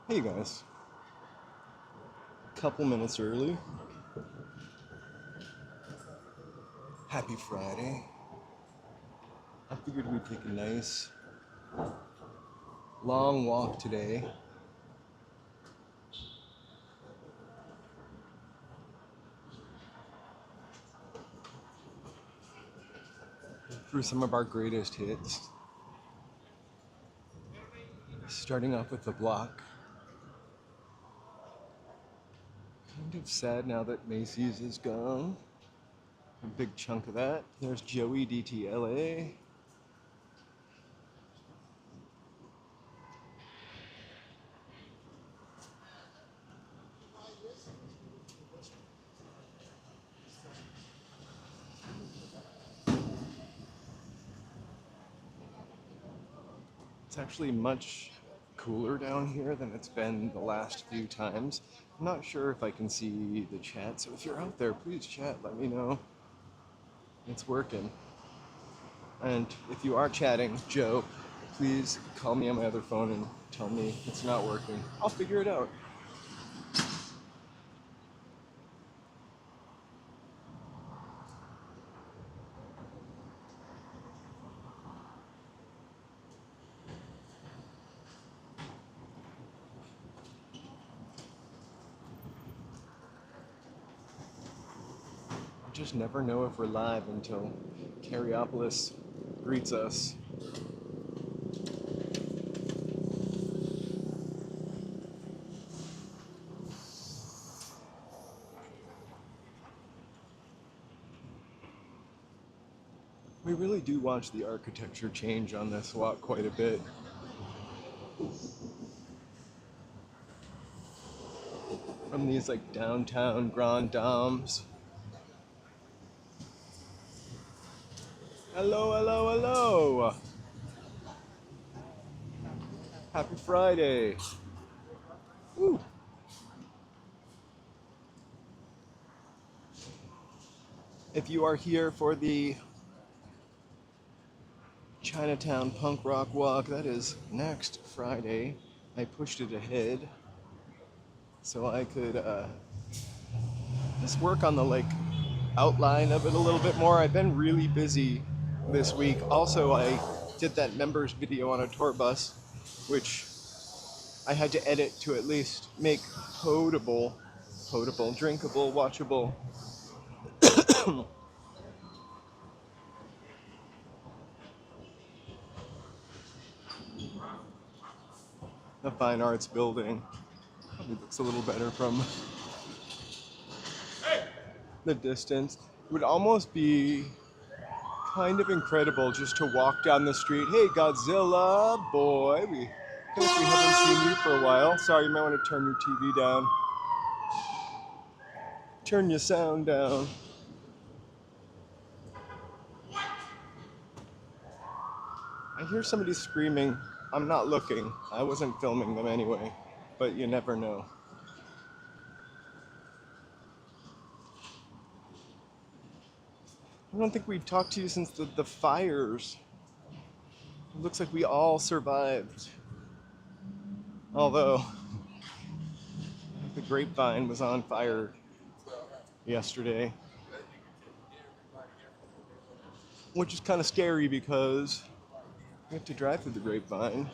Hey guys, couple minutes early. Happy Friday. I figured we'd take a nice long walk today. Through some of our greatest hits. Starting off with the block. Kind of sad now that Macy's is gone. A big chunk of that. There's Joey DTLA. It's actually much cooler down here than it's been the last few times. I'm not sure if I can see the chat, so if you're out there, please chat, let me know it's working. And if you are chatting, Joe, please call me on my other phone and tell me it's not working. I'll figure it out. I just never know if we're live until Carriopolis greets us. We really do watch the architecture change on this walk quite a bit. From these like downtown Grand Dames. Hello, hello, hello! Happy Friday! Woo. If you are here for the Chinatown Punk Rock Walk, that is next Friday. I pushed it ahead so I could just work on the outline of it a little bit more. I've been really busy this week. Also, I did that members video on a tour bus, which I had to edit to at least make potable, drinkable, watchable. The Fine Arts Building. Probably looks a little better from the distance. It would almost be kind of incredible just to walk down the street. Hey, Godzilla, boy. We haven't seen you for a while. Sorry, you might want to turn your TV down. Turn your sound down. I hear somebody screaming. I'm not looking. I wasn't filming them anyway, but you never know. I don't think we've talked to you since the fires. It looks like we all survived. Although, the grapevine was on fire yesterday. Which is kind of scary because we have to drive through the grapevine.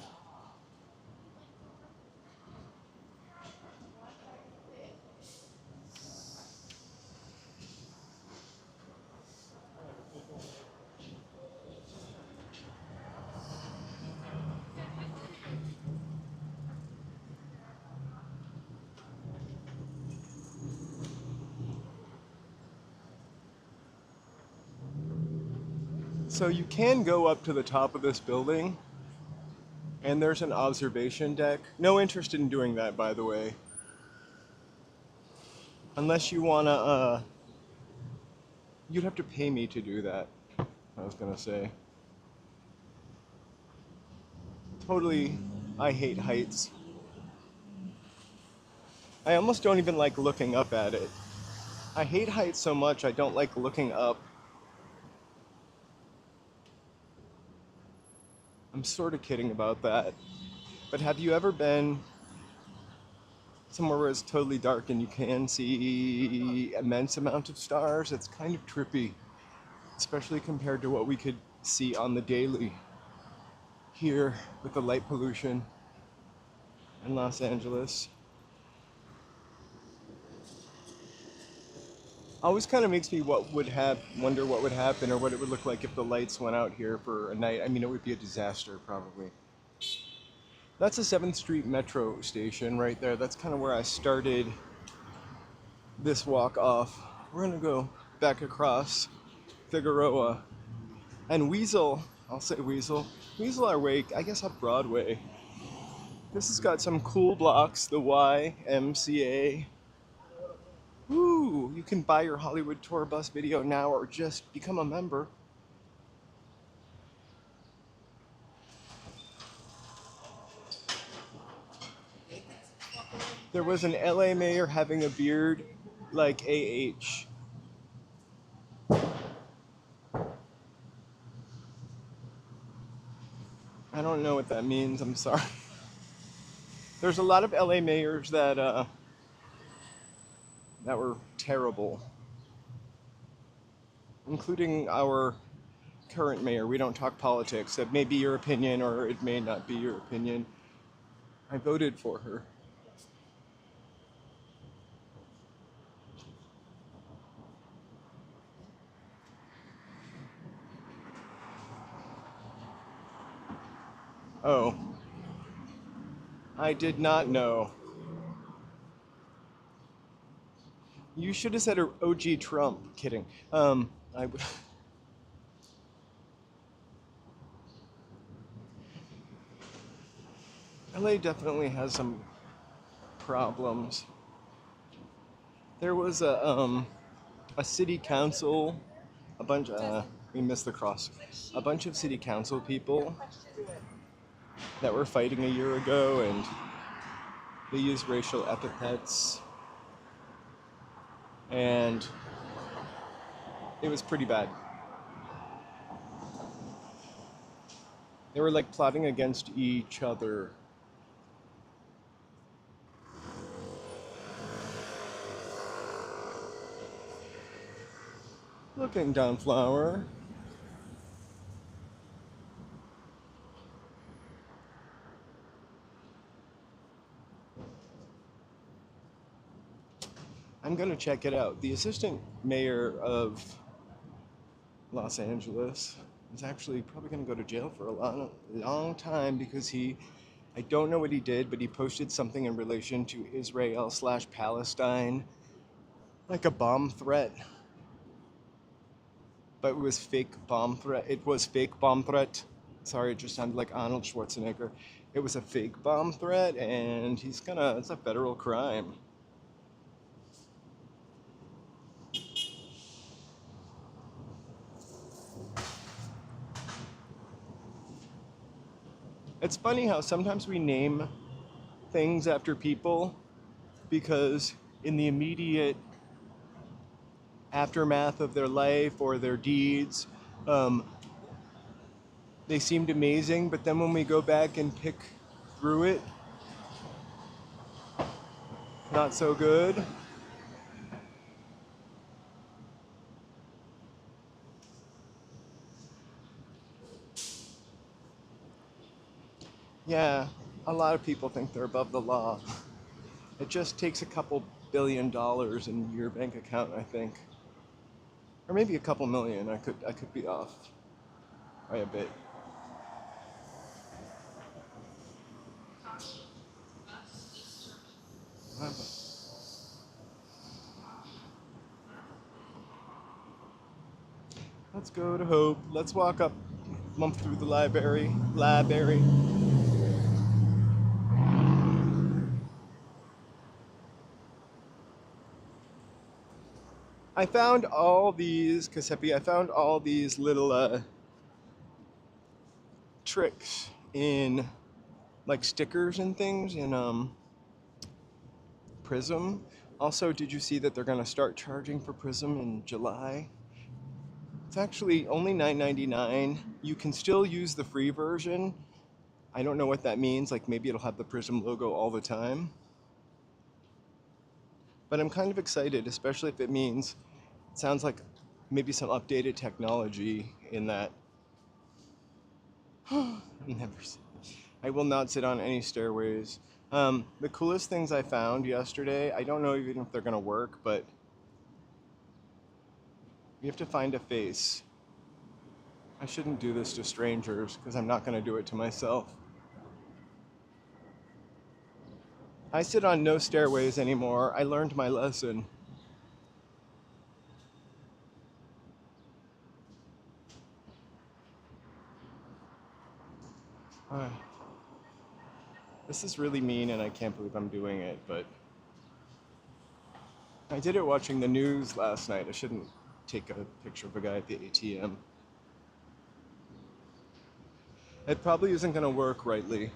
So you can go up to the top of this building, and there's an observation deck. No interest in doing that, by the way. Unless you wanna, you'd have to pay me to do that, I was gonna say. Totally, I hate heights. I almost don't even like looking up at it. I hate heights so much I don't like looking up. I'm sort of kidding about that. But have you ever been somewhere where it's totally dark and you can see immense amount of stars. It's kind of trippy, especially compared to what we could see on the daily here with the light pollution in Los Angeles. Always kind of makes me wonder what would happen or what it would look like if the lights went out here for a night. I mean, it would be a disaster probably. That's a 7th Street Metro station right there. That's kind of where I started this walk off. We're gonna go back across Figueroa and Weasel. I'll say Weasel. Weasel our way, I guess, up Broadway. This has got some cool blocks. The YMCA. Woo! You can buy your Hollywood tour bus video now or just become a member. There was an LA mayor having a beard like AH. I don't know what that means, I'm sorry. There's a lot of LA mayors that were terrible, including our current mayor. We don't talk politics. That may be your opinion or it may not be your opinion. I voted for her. Oh, I did not know. You should have said OG Trump. Kidding. I LA definitely has some problems. There was a city council, we missed the cross. A bunch of city council people that were fighting a year ago, and they used racial epithets, and it was pretty bad. They were like plotting against each other. Looking down Flower. I'm gonna check it out. The assistant mayor of Los Angeles is actually probably gonna go to jail for a long time because I don't know what he did, but he posted something in relation to Israel/Palestine, like a bomb threat. But it was fake bomb threat. It was fake bomb threat. Sorry, it just sounded like Arnold Schwarzenegger. It was a fake bomb threat, and it's a federal crime. It's funny how sometimes we name things after people because in the immediate aftermath of their life or their deeds, they seemed amazing, but then when we go back and pick through it, not so good. Yeah, a lot of people think they're above the law. It just takes a couple $billion in your bank account, I think. Or maybe a couple million. I could be off by a bit. Let's go to Hope. Let's walk up, bump through the library. I found all these, Kasepi, I found all these little tricks in like stickers and things in Prism. Also, did you see that they're gonna start charging for Prism in July? It's actually only $9.99. You can still use the free version. I don't know what that means. Like maybe it'll have the Prism logo all the time. But I'm kind of excited, especially if it means, it sounds like maybe some updated technology in that. Never. I will not sit on any stairways. The coolest things I found yesterday, I don't know even if they're gonna work, but you have to find a face. I shouldn't do this to strangers because I'm not gonna do it to myself. I sit on no stairways anymore. I learned my lesson. Uh, this is really mean and I can't believe I'm doing it, but I did it watching the news last night. I shouldn't take a picture of a guy at the ATM. It probably isn't gonna work rightly.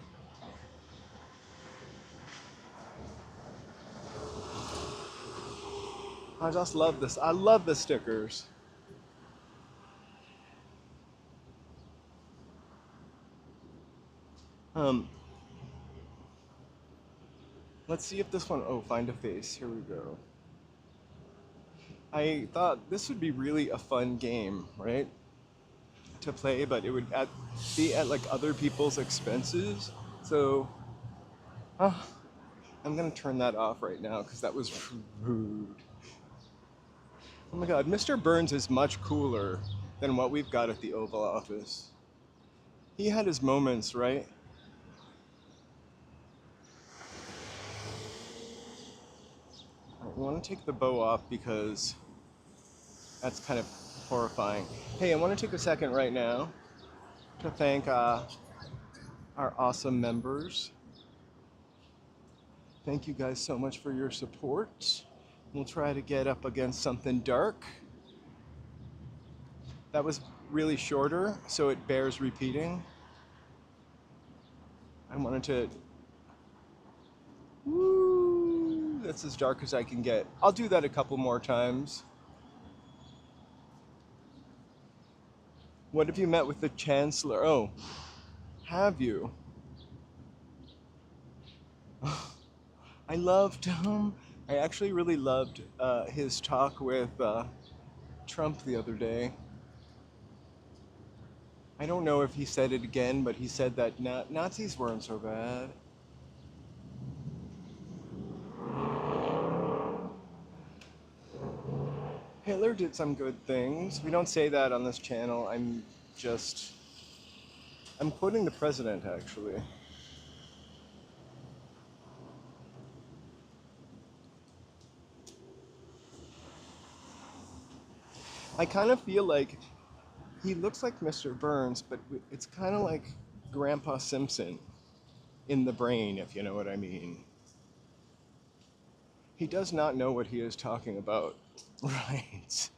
I just love this. I love the stickers. Um, let's see if this one, oh, find a face. Here we go. I thought this would be really a fun game, right? To play, but it would be at like other people's expenses. So, uh, I'm gonna turn that off right now because that was rude. Oh my god, Mr. Burns is much cooler than what we've got at the Oval Office. He had his moments, right? I want to take the bow off because that's kind of horrifying. Hey, I want to take a second right now to thank our awesome members. Thank you guys so much for your support. We'll try to get up against something dark. That was really shorter, so it bears repeating. I wanted to... Woo! That's as dark as I can get. I'll do that a couple more times. What have you met with the Chancellor? Oh, have you? I loved him. I actually really loved his talk with Trump the other day. I don't know if he said it again, but he said that Nazis weren't so bad. Hitler did some good things. We don't say that on this channel. I'm quoting the president, actually. I kind of feel like he looks like Mr. Burns, but it's kind of like Grandpa Simpson in the brain, if you know what I mean. He does not know what he is talking about. Right.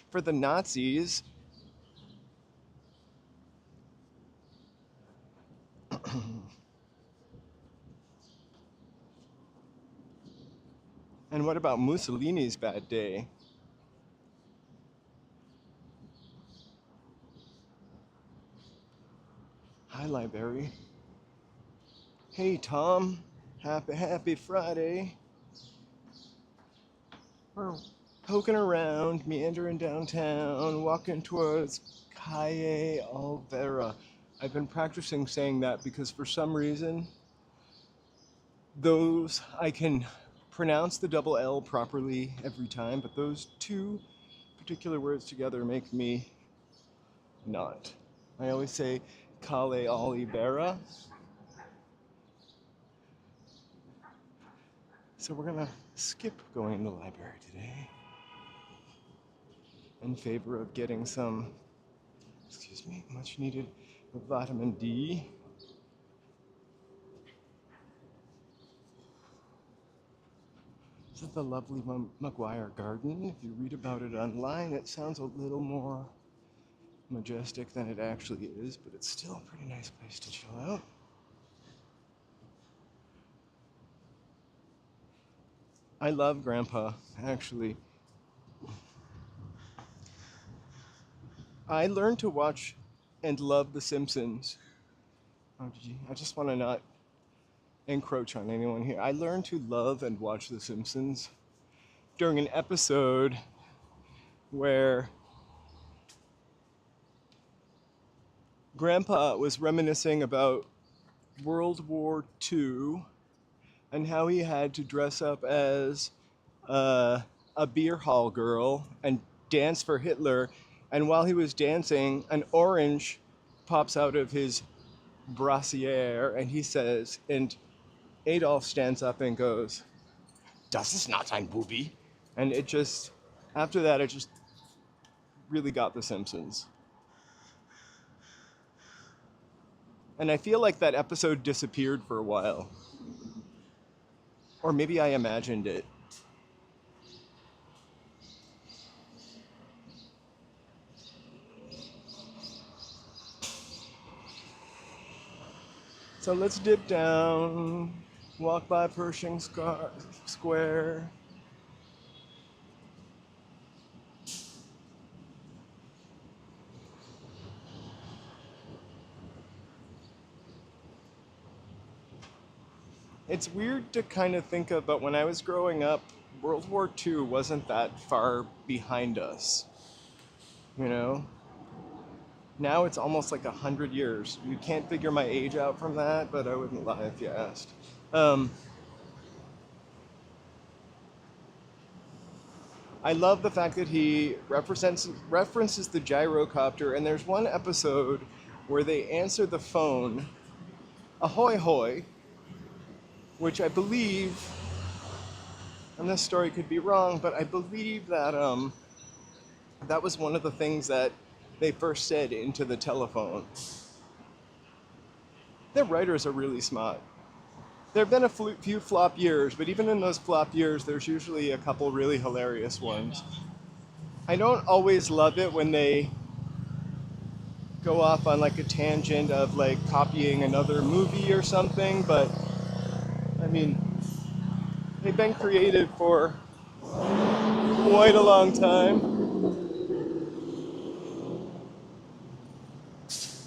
For the Nazis, and what about Mussolini's bad day? Hi, Library. Hey, Tom. Happy Friday. We're poking around, meandering downtown, walking towards Calle Olvera. I've been practicing saying that because for some reason, I can pronounce the double L properly every time, but those two particular words together make me not. I always say Calle Olvera. So we're gonna skip going to the library today in favor of getting some, excuse me, much needed vitamin D. This is the lovely Maguire Garden. If you read about it online, it sounds a little more majestic than it actually is, but it's still a pretty nice place to chill out. I love Grandpa, actually. I learned to watch and love The Simpsons. Oh, I just want to not encroach on anyone here. I learned to love and watch The Simpsons during an episode where Grandpa was reminiscing about World War II and how he had to dress up as a beer hall girl and dance for Hitler. And while he was dancing, an orange pops out of his brassiere, and he says, and Adolf stands up and goes, "Das ist not ein Bubi." And it just, after that, it just really got The Simpsons. And I feel like that episode disappeared for a while. Or maybe I imagined it. So let's dip down, walk by Pershing Square. It's weird to kind of think of, but when I was growing up, World War II wasn't that far behind us, you know? Now it's almost like 100 years. You can't figure my age out from that, but I wouldn't lie if you asked. Um, I love the fact that he references the gyrocopter, and there's one episode where they answer the phone, ahoy hoy, which I believe, and this story could be wrong, but I believe that that was one of the things that they first said into the telephone. Their writers are really smart. There have been a few flop years, but even in those flop years, there's usually a couple really hilarious ones. I don't always love it when they go off on like a tangent of like copying another movie or something, but I mean, they've been creative for quite a long time.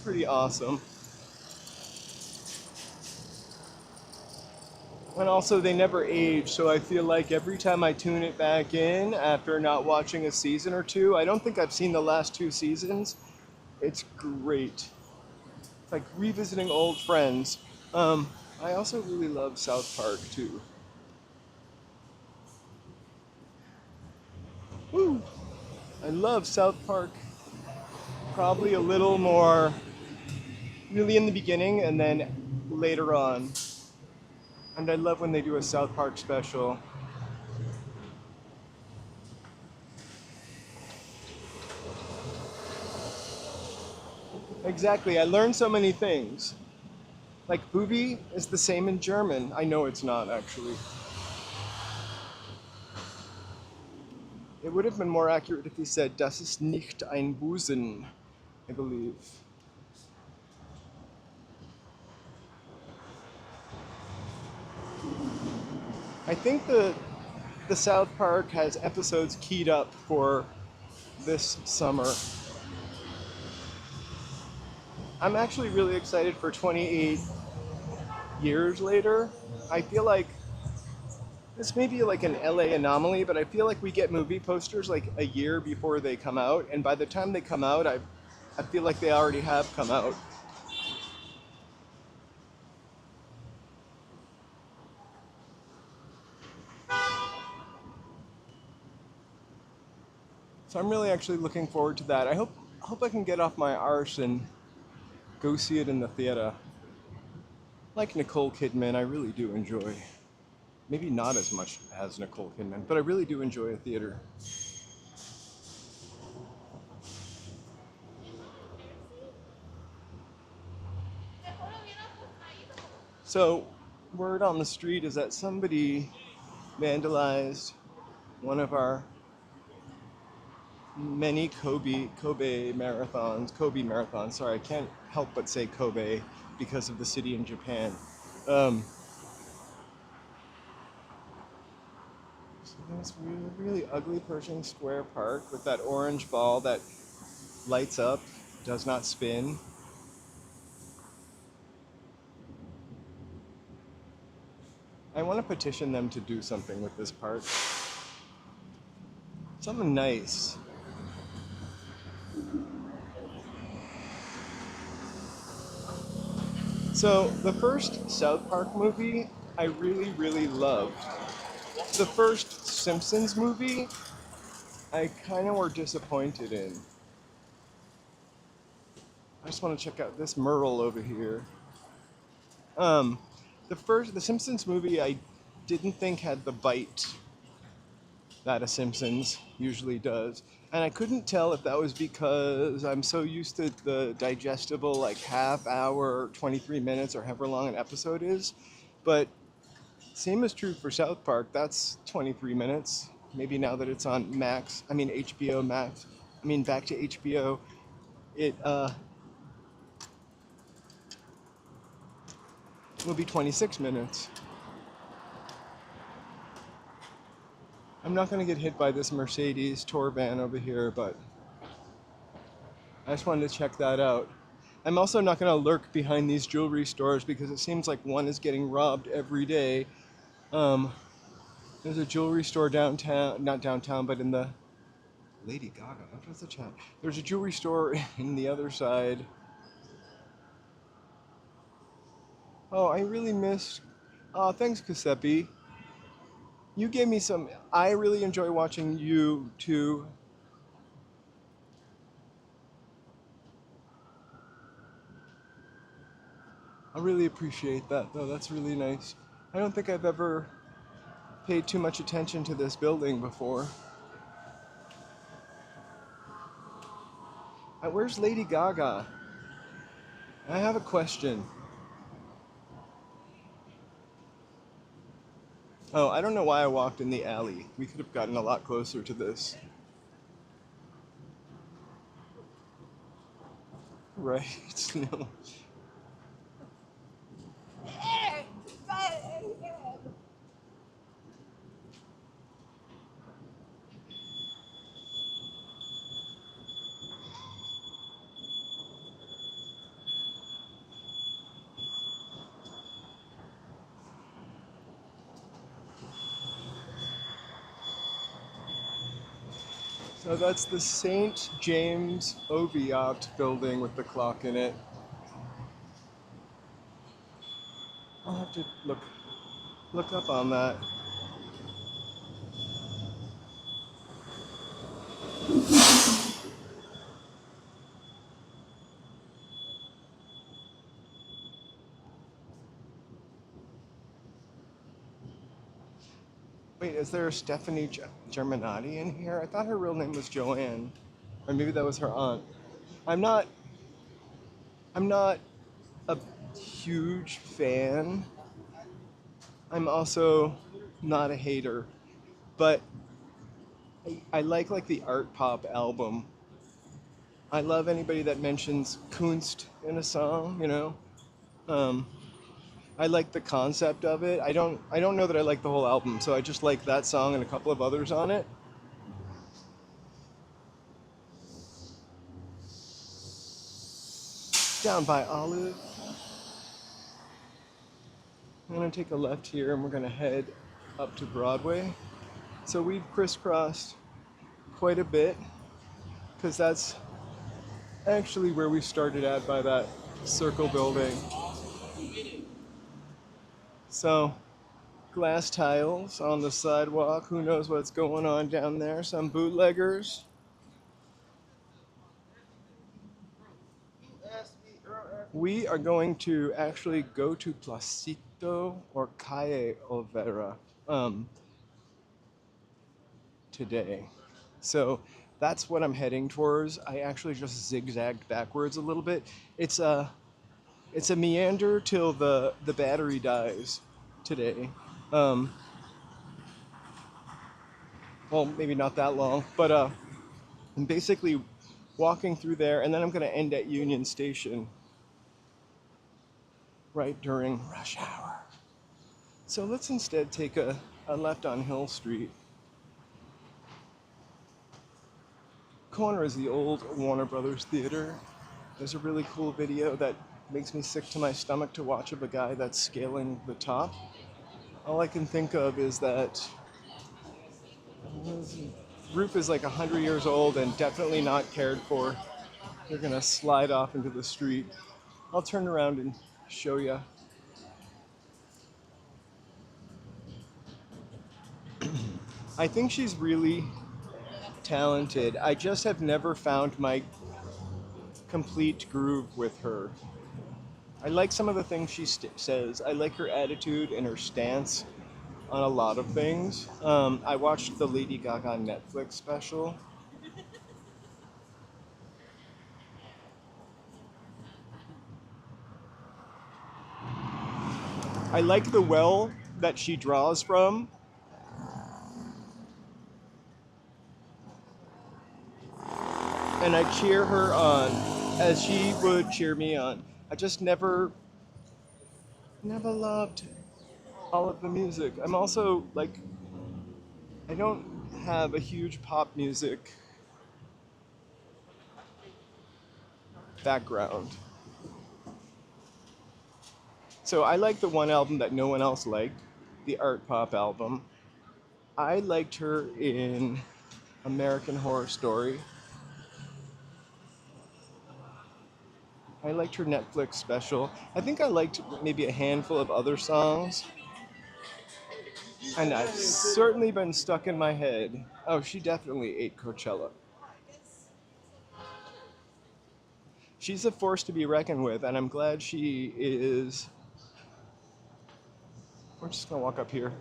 Pretty awesome. And also, they never age, so I feel like every time I tune it back in after not watching a season or two, I don't think I've seen the last 2 seasons. It's great. It's like revisiting old friends. I also really love South Park too. Woo! I love South Park probably a little more really in the beginning and then later on. And I love when they do a South Park special. Exactly, I learned so many things. Like booby is the same in German. I know it's not actually. It would have been more accurate if he said, "Das ist nicht ein Busen," I believe. I think the South Park has episodes keyed up for this summer. I'm actually really excited for 28 years later. I feel like this may be like an LA anomaly, but I feel like we get movie posters like a year before they come out, and by the time they come out, I feel like they already have come out. So I'm really actually looking forward to that. I hope I can get off my arse and go see it in the theater. Like Nicole Kidman, I really do enjoy. Maybe not as much as Nicole Kidman, but I really do enjoy a theater. So, word on the street is that somebody vandalized one of our many Kobe marathons. Sorry, I can't help but say Kobe because of the city in Japan. Um, so there's really ugly Pershing Square Park with that orange ball that lights up, does not spin. I want to petition them to do something with this park. Something nice. So the first South Park movie I really, really loved. The first Simpsons movie I kind of were disappointed in. I just want to check out this mural over here. Um, the Simpsons movie I didn't think had the bite that a Simpsons usually does. And I couldn't tell if that was because I'm so used to the digestible, like half hour, 23 minutes, or however long an episode is. But same is true for South Park. That's 23 minutes. Maybe now that it's on Max, I mean HBO Max, I mean back to HBO, it will be 26 minutes. I'm not going to get hit by this Mercedes tour van over here, but I just wanted to check that out. I'm also not going to lurk behind these jewelry stores because it seems like one is getting robbed every day. There's a jewelry store downtown, not downtown, but in the Lady Gaga. What was the chat? There's a jewelry store in the other side. Oh, I really missed. Oh, thanks, Giuseppe. You gave me some. I really enjoy watching you too. I really appreciate that, though. That's really nice. I don't think I've ever paid too much attention to this building before. Where's Lady Gaga? I have a question. Oh, I don't know why I walked in the alley. We could have gotten a lot closer to this. Right, no. So that's the St. James Oviatt building with the clock in it. I'll have to look up on that. Wait, is there a Stephanie Germanati in here? I thought her real name was Joanne. Or maybe that was her aunt. I'm not a huge fan. I'm also not a hater. But I like the art pop album. I love anybody that mentions Kunst in a song, you know? I like the concept of it. I don't know that I like the whole album, so I just like that song and a couple of others on it. Down by Olive. I'm gonna take a left here and we're gonna head up to Broadway. So we've crisscrossed quite a bit because that's actually where we started at by that circle building. So glass tiles on the sidewalk. Who knows what's going on down there? Some bootleggers. We are going to actually go to Placita or Calle Olvera today. So that's what I'm heading towards. I actually just zigzagged backwards a little bit. It's a meander till the battery dies today. Well, maybe not that long, but I'm basically walking through there, and then I'm going to end at Union Station right during rush hour. So let's instead take a left on Hill Street. Corner is the old Warner Brothers Theater. There's a really cool video that makes me sick to my stomach to watch of a guy that's scaling the top. All I can think of is that the roof is like 100 years old and definitely not cared for. They're gonna slide off into the street. I'll turn around and show you. I think she's really talented. I just have never found my complete groove with her. I like some of the things she says. I like her attitude and her stance on a lot of things. I watched the Lady Gaga Netflix special. I like the well that she draws from. And I cheer her on as she would cheer me on. I just never loved all of the music. I'm also like, I don't have a huge pop music background. So I like the one album that no one else liked, the art pop album. I liked her in American Horror Story. I liked her Netflix special. I think I liked maybe a handful of other songs. And I've certainly been stuck in my head. Oh, she definitely ate Coachella. She's a force to be reckoned with, and I'm glad she is. We're just gonna walk up here.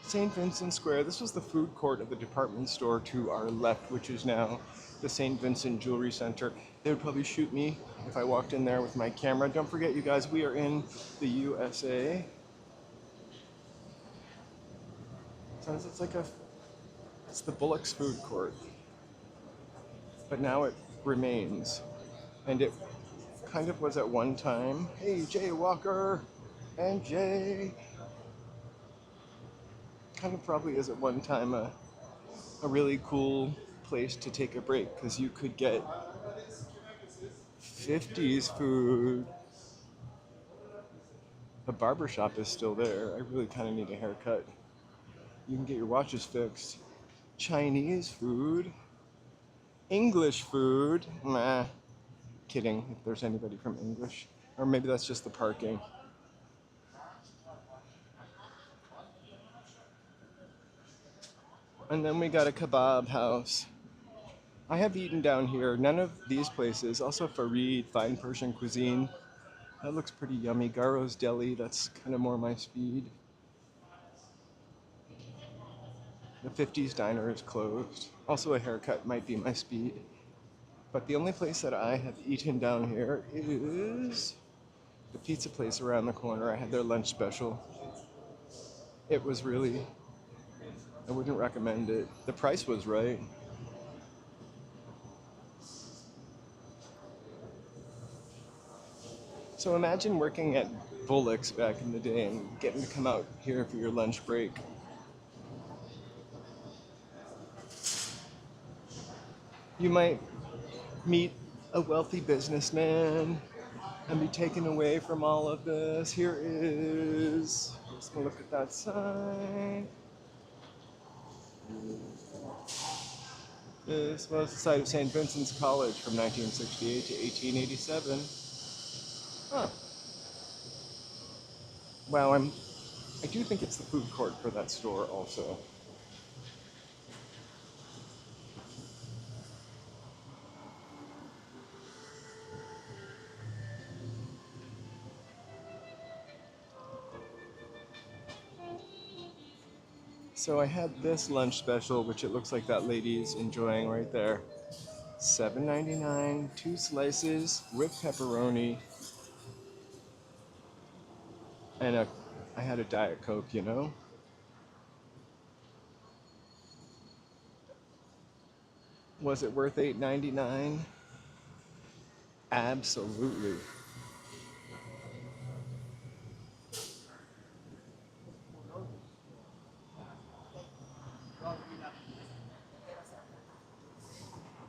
St. Vincent Square. This was the food court of the department store to our left, which is now the St. Vincent Jewelry Center. They would probably shoot me if I walked in there with my camera. Don't forget, you guys, we are in the USA. Sounds it's the Bullock's food court. But now it remains. And it kind of was at one time. Hey, Jay Walker and Jay. Kind of probably is at one time a really cool place to take a break because you could get 50s food. The barbershop is still there. I really kind of need a haircut. You can get your watches fixed. Chinese food. English food. Nah. Kidding, if there's anybody from English. Or maybe that's just the parking. And then we got a kebab house. I have eaten down here. None of these places. Also Farid, fine Persian cuisine. That looks pretty yummy. Garo's Deli, that's kind of more my speed. The 50s diner is closed. Also a haircut might be my speed. But the only place that I have eaten down here is the pizza place around the corner. I had their lunch special. It was really, I wouldn't recommend it. The price was right. So imagine working at Bullock's back in the day and getting to come out here for your lunch break. You might meet a wealthy businessman and be taken away from all of this. Here is, let's go look at that sign. This was the site of St. Vincent's College from 1968 to 1887. Huh. Wow, I do think it's the food court for that store also. So I had this lunch special, which it looks like that lady's enjoying right there. $7.99, 2 slices with pepperoni, and I had a Diet Coke, you know? Was it worth $8.99? Absolutely.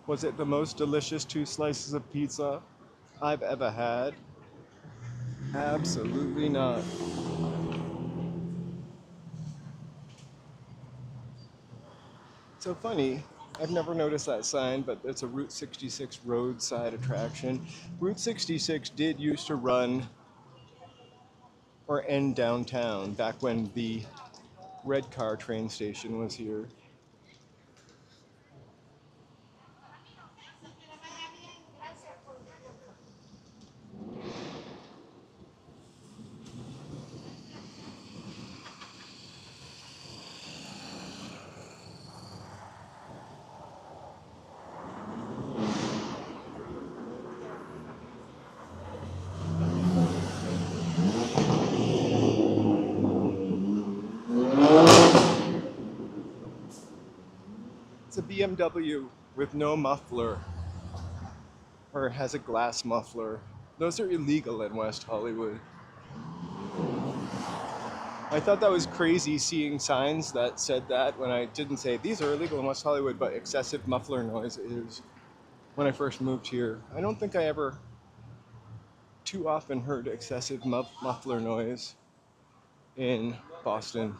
Was it the most delicious 2 slices of pizza I've ever had? Absolutely not. So funny, I've never noticed that sign, but it's a Route 66 roadside attraction. Route 66 did used to run or end downtown back when the red car train station was here. It's a BMW with no muffler, or has a glass muffler. Those are illegal in West Hollywood. I thought that was crazy seeing signs that said that when I didn't say these are illegal in West Hollywood, but excessive muffler noise is when I first moved here. I don't think I ever too often heard excessive muffler noise in Boston.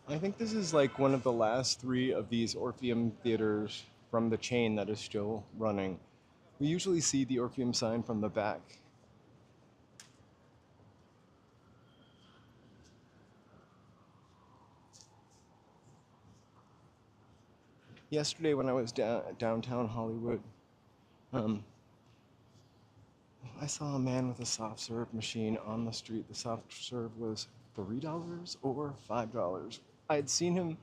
I think this is like one of the last three of these Orpheum theaters from the chain that is still running. We usually see the Orpheum sign from the back. Yesterday when I was downtown Hollywood, um, I saw a man with a soft serve machine on the street. The soft serve was $3 or $5. I had seen him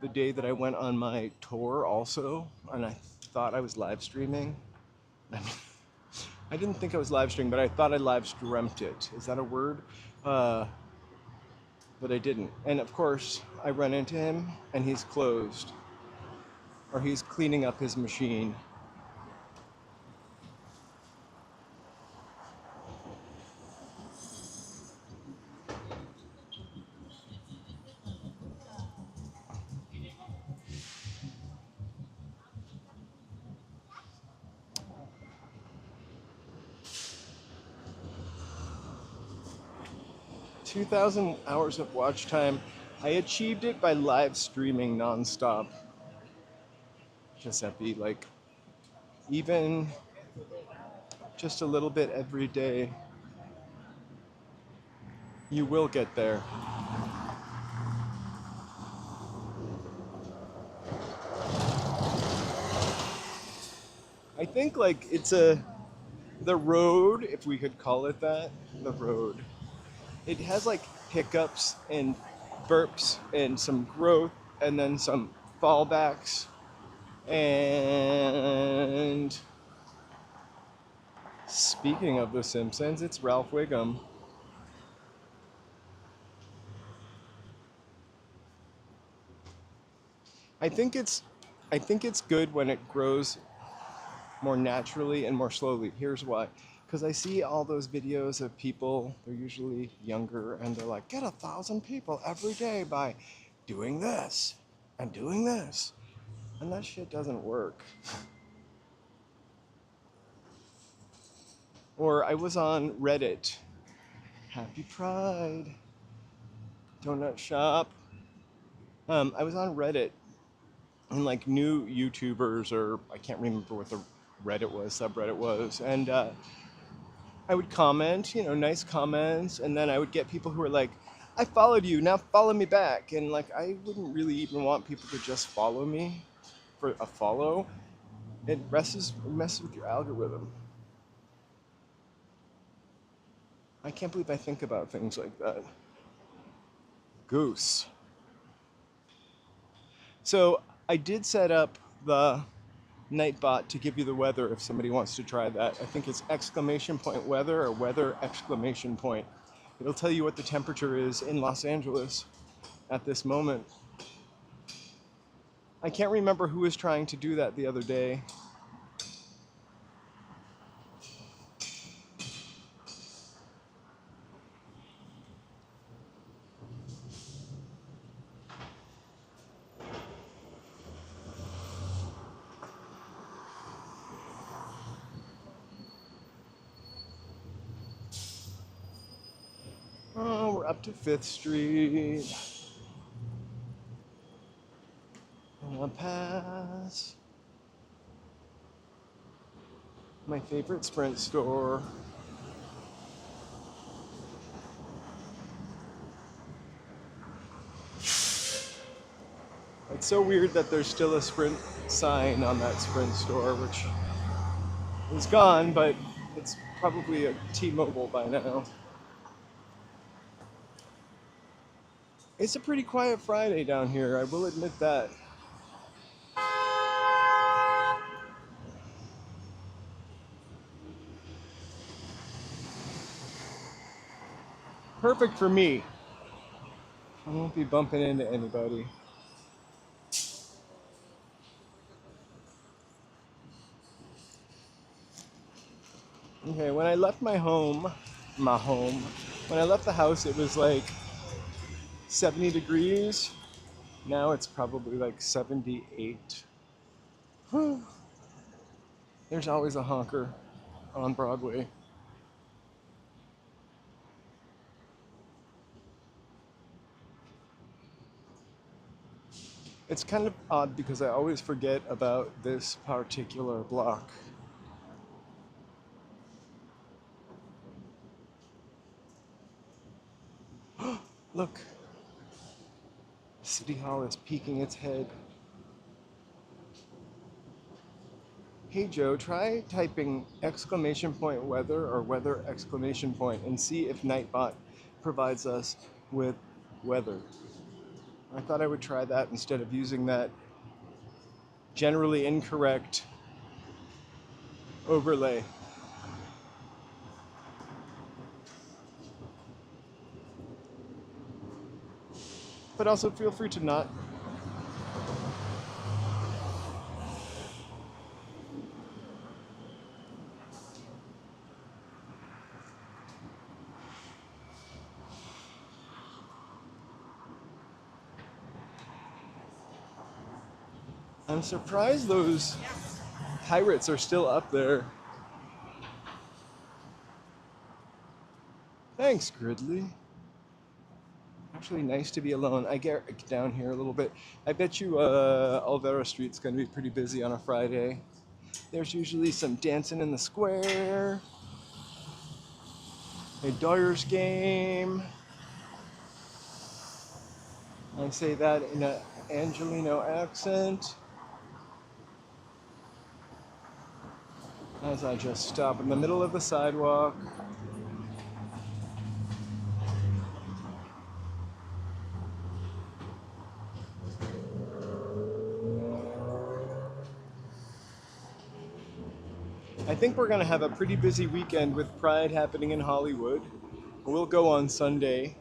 the day that I went on my tour also, and I thought I was live streaming. I mean, I didn't think I was live streaming, but I thought I live streamt it. Is that a word? But I didn't. And of course, I run into him, and he's closed, or he's cleaning up his machine. 2,000 hours of watch time. I achieved it by live streaming nonstop. Giuseppe, like even just a little bit every day, you will get there. I think like the road, if we could call it that, the road. It has like hiccups and burps and some growth and then some fallbacks. And speaking of The Simpsons, it's Ralph Wiggum. I think it's I think it's good when it grows more naturally and more slowly. Here's why. Because I see all those videos of people, they're usually younger, and they're like, get 1,000 people every day by doing this and doing this. And that shit doesn't work. Or I was on Reddit. Happy Pride. Donut Shop. I was on Reddit, and like new YouTubers, or I can't remember what the Reddit was, subreddit was, and I would comment, nice comments, and then I would get people who were like, I followed you, now follow me back. And like, I wouldn't really even want people to just follow me for a follow. It messes with your algorithm. I can't believe I think about things like that. Goose. So I did set up the Nightbot to give you the weather if somebody wants to try that. I think it's exclamation point weather or weather exclamation point. It'll tell you what the temperature is in Los Angeles at this moment. I can't remember who was trying to do that the other day. up to 5th Street. And I'll pass my favorite Sprint store. It's so weird that there's still a Sprint sign on that Sprint store, which is gone, but it's probably a T-Mobile by now. It's a pretty quiet Friday down here, I will admit that. Perfect for me. I won't be bumping into anybody. Okay, when I left my home, when I left the house, it was like 70 degrees. Now it's probably like 78. There's always a honker on Broadway. It's kind of odd because I always forget about this particular block. Look, City Hall is peeking its head. Hey Joe, try typing !weather or weather ! And see if Nightbot provides us with weather. I thought I would try that instead of using that generally incorrect overlay. But also feel free to not. I'm surprised those pirates are still up there. Thanks, Gridley. Actually nice to be alone. I get down here a little bit. I bet you Olvera Street's going to be pretty busy on a Friday. There's usually some dancing in the square, a Dyers game. I say that in an Angelino accent as I just stop in the middle of the sidewalk. I think we're going to have a pretty busy weekend with Pride happening in Hollywood. We'll go on Sunday.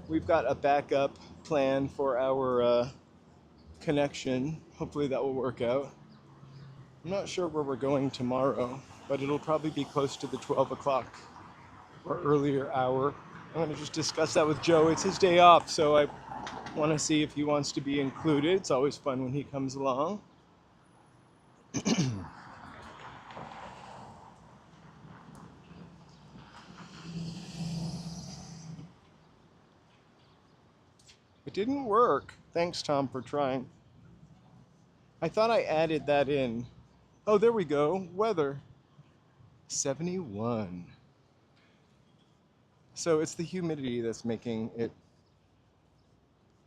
We've got a backup plan for our connection. Hopefully that will work out. I'm not sure where we're going tomorrow, but it'll probably be close to the 12 o'clock or earlier hour. I'm going to just discuss that with Joe. It's his day off, so I want to see if he wants to be included. It's always fun when he comes along. It didn't work. Thanks, Tom, for trying. I thought I added that in. Oh, there we go. Weather. 71. So it's the humidity that's making it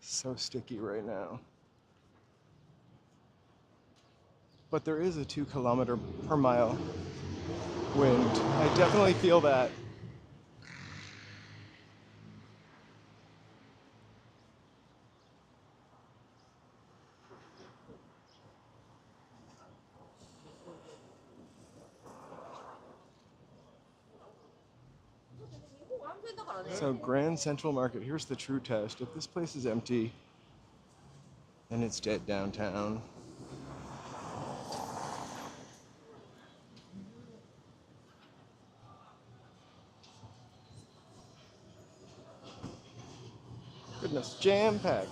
so sticky right now. But there is a 2 kilometer per mile wind. I definitely feel that. So Grand Central Market, here's the true test. If this place is empty, then it's dead downtown. Goodness, jam-packed.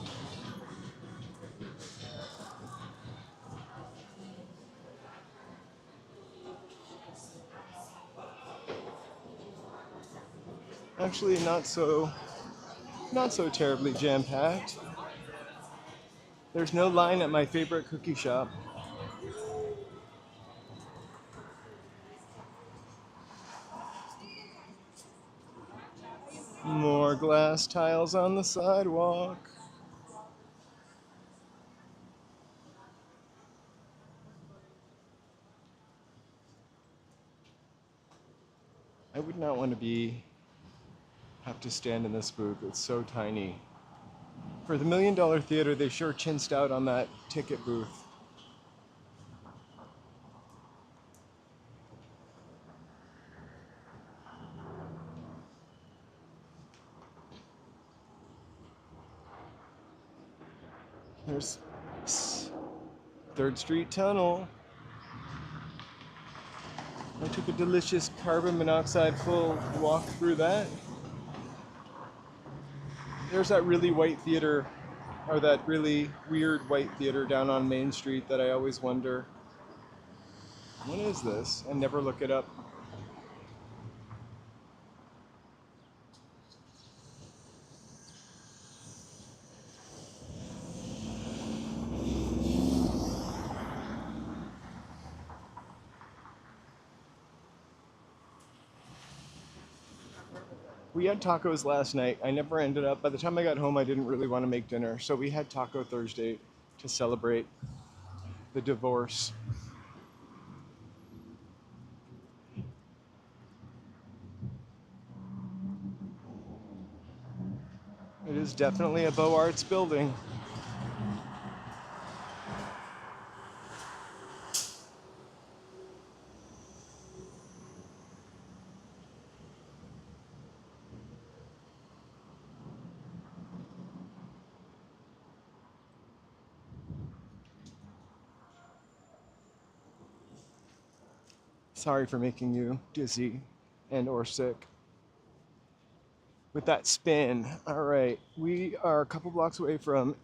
Actually, not so not so terribly jam-packed. There's no line at my favorite cookie shop. More glass tiles on the sidewalk. I would not want to have to stand in this booth. It's so tiny. For the $1 Million Theater, they sure chinsed out on that ticket booth. There's 3rd Street Tunnel. I took a delicious carbon monoxide full walk through that. There's that really white theater, or that really weird white theater down on Main Street that I always wonder, what is this? And never look it up. We had tacos last night. I never ended up, by the time I got home, I didn't really want to make dinner. So we had Taco Thursday to celebrate the divorce. It is definitely a Beaux Arts building. Sorry for making you dizzy and or sick. With that spin, all right, we are a couple blocks away from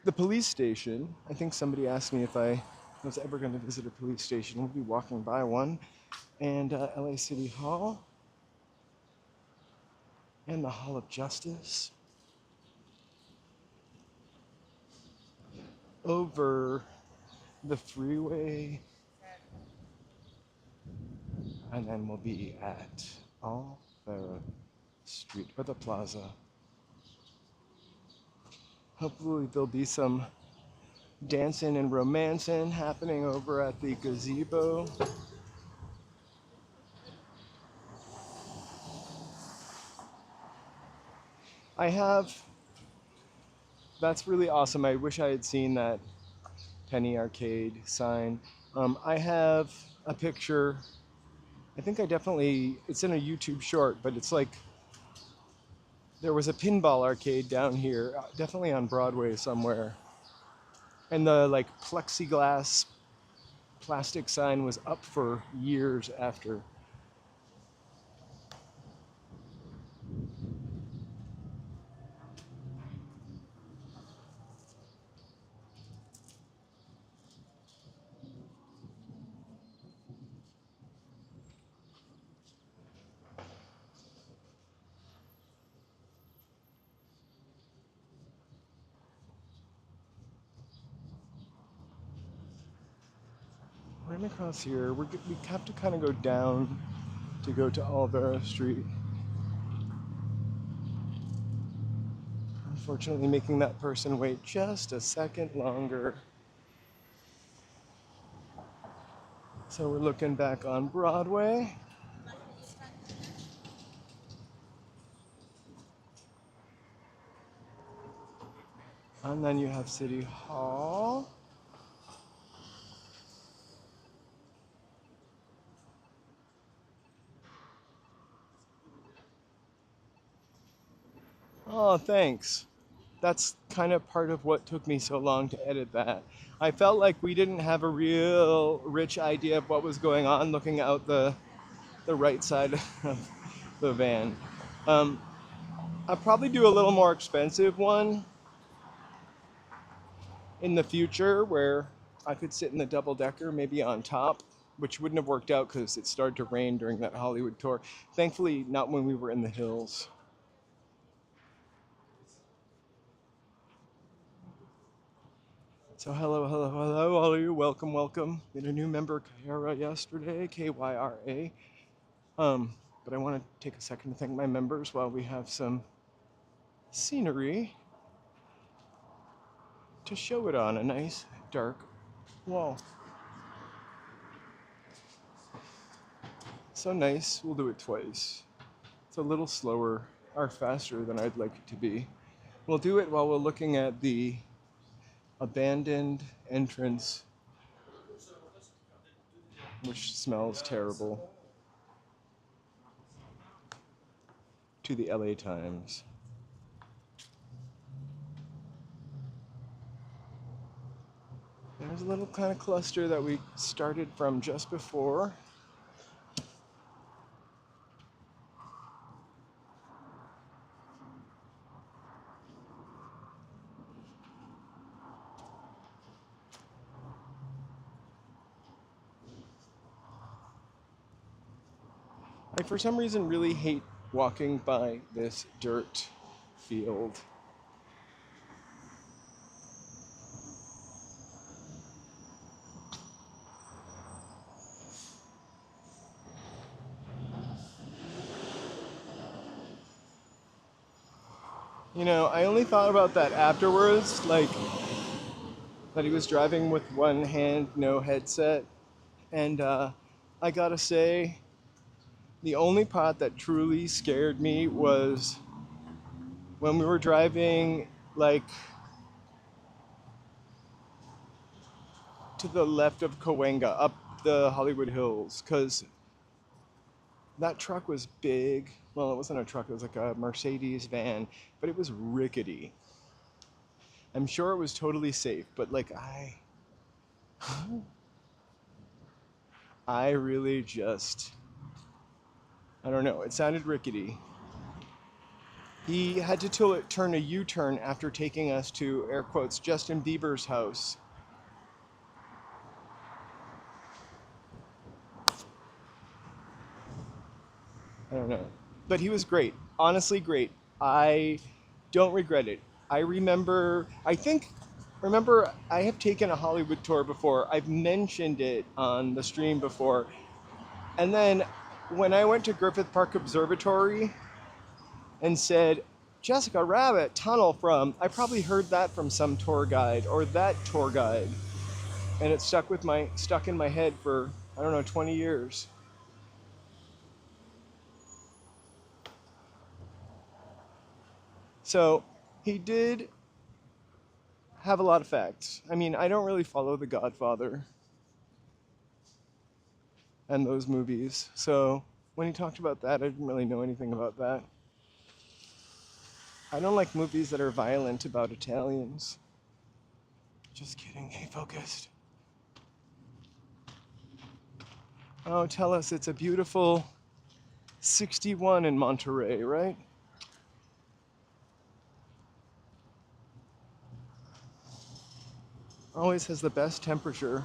the police station. I think somebody asked me if I was ever going to visit a police station. We'll be walking by one. And LA City Hall. And the Hall of Justice. Over the freeway. And then we'll be at Olvera Street, or the plaza. Hopefully there'll be some dancing and romancing happening over at the gazebo. That's really awesome. I wish I had seen that Penny Arcade sign. I have a picture. I think it's in a YouTube short, but it's like, there was a pinball arcade down here, definitely on Broadway somewhere. And the like plexiglass plastic sign was up for years after. Right across here, we have to kind of go down to go to Olvera Street. Unfortunately, making that person wait just a second longer. So we're looking back on Broadway. And then you have City Hall. Oh, thanks. That's kind of part of what took me so long to edit that. I felt like we didn't have a real rich idea of what was going on looking out the right side of the van. I'll probably do a little more expensive one in the future where I could sit in the double decker, maybe on top, which wouldn't have worked out because it started to rain during that Hollywood tour. Thankfully, not when we were in the hills. So hello, all of you. Welcome. Made a new member, Kyra, yesterday, Kyra. But I want to take a second to thank my members while we have some scenery to show it on a nice dark wall. So nice, we'll do it twice. It's a little slower or faster than I'd like it to be. We'll do it while we're looking at the abandoned entrance, which smells terrible, to the LA Times. There's a little kind of cluster that we started from just before. I, for some reason, really hate walking by this dirt field. You know, I only thought about that afterwards, like that he was driving with one hand, no headset. And I gotta say, the only part that truly scared me was when we were driving, like, to the left of Cahuenga, up the Hollywood Hills, because that truck was big. Well, it wasn't a truck, it was like a Mercedes van, but it was rickety. I'm sure it was totally safe, but like I really just, I don't know, it sounded rickety. He had to turn a U-turn after taking us to, air quotes, Justin Bieber's house. I don't know. But he was great. Honestly, great. I don't regret it. Remember, I have taken a Hollywood tour before. I've mentioned it on the stream before. And then when I went to Griffith Park Observatory and said, Jessica Rabbit tunnel from, I probably heard that from some tour guide or that tour guide. And it stuck in my head for, I don't know, 20 years. So he did have a lot of facts. I mean, I don't really follow The Godfather and those movies. So when he talked about that, I didn't really know anything about that. I don't like movies that are violent about Italians. Just kidding, hey, focused. Oh, tell us it's a beautiful 61 in Monterey, right? Always has the best temperature.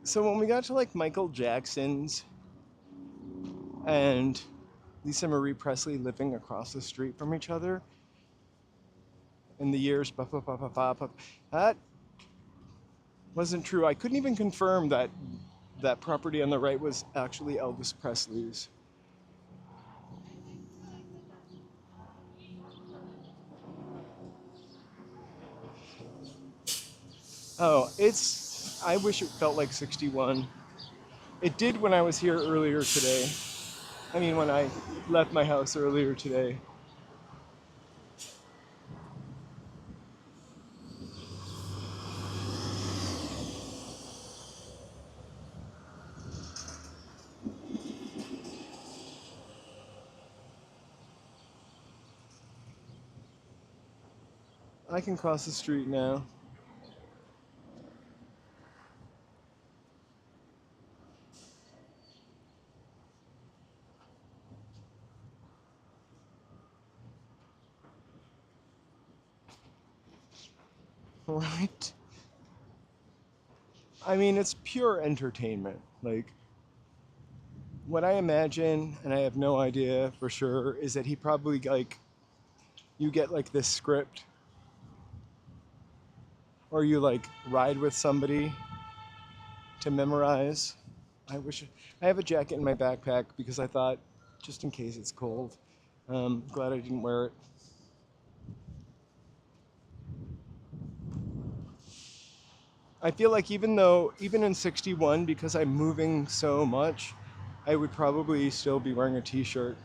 So when we got to like Michael Jackson's and Lisa Marie Presley living across the street from each other in the years, that wasn't true. I couldn't even confirm that that property on the right was actually Elvis Presley's. Oh, I wish it felt like 61. It did when I was here earlier today. I mean, when I left my house earlier today. I can cross the street now. Right? I mean, it's pure entertainment. Like, what I imagine, and I have no idea for sure, is that he probably, like, you get, like, this script, or you, like, ride with somebody to memorize. I wish I have a jacket in my backpack because I thought, just in case it's cold. Glad I didn't wear it. I feel like even in 61, because I'm moving so much, I would probably still be wearing a t-shirt.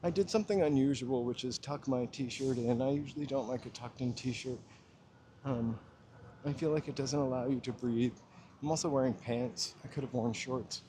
I did something unusual, which is tuck my t-shirt in. I usually don't like a tucked in t-shirt. Um, I feel like it doesn't allow you to breathe. I'm also wearing pants. I could have worn shorts.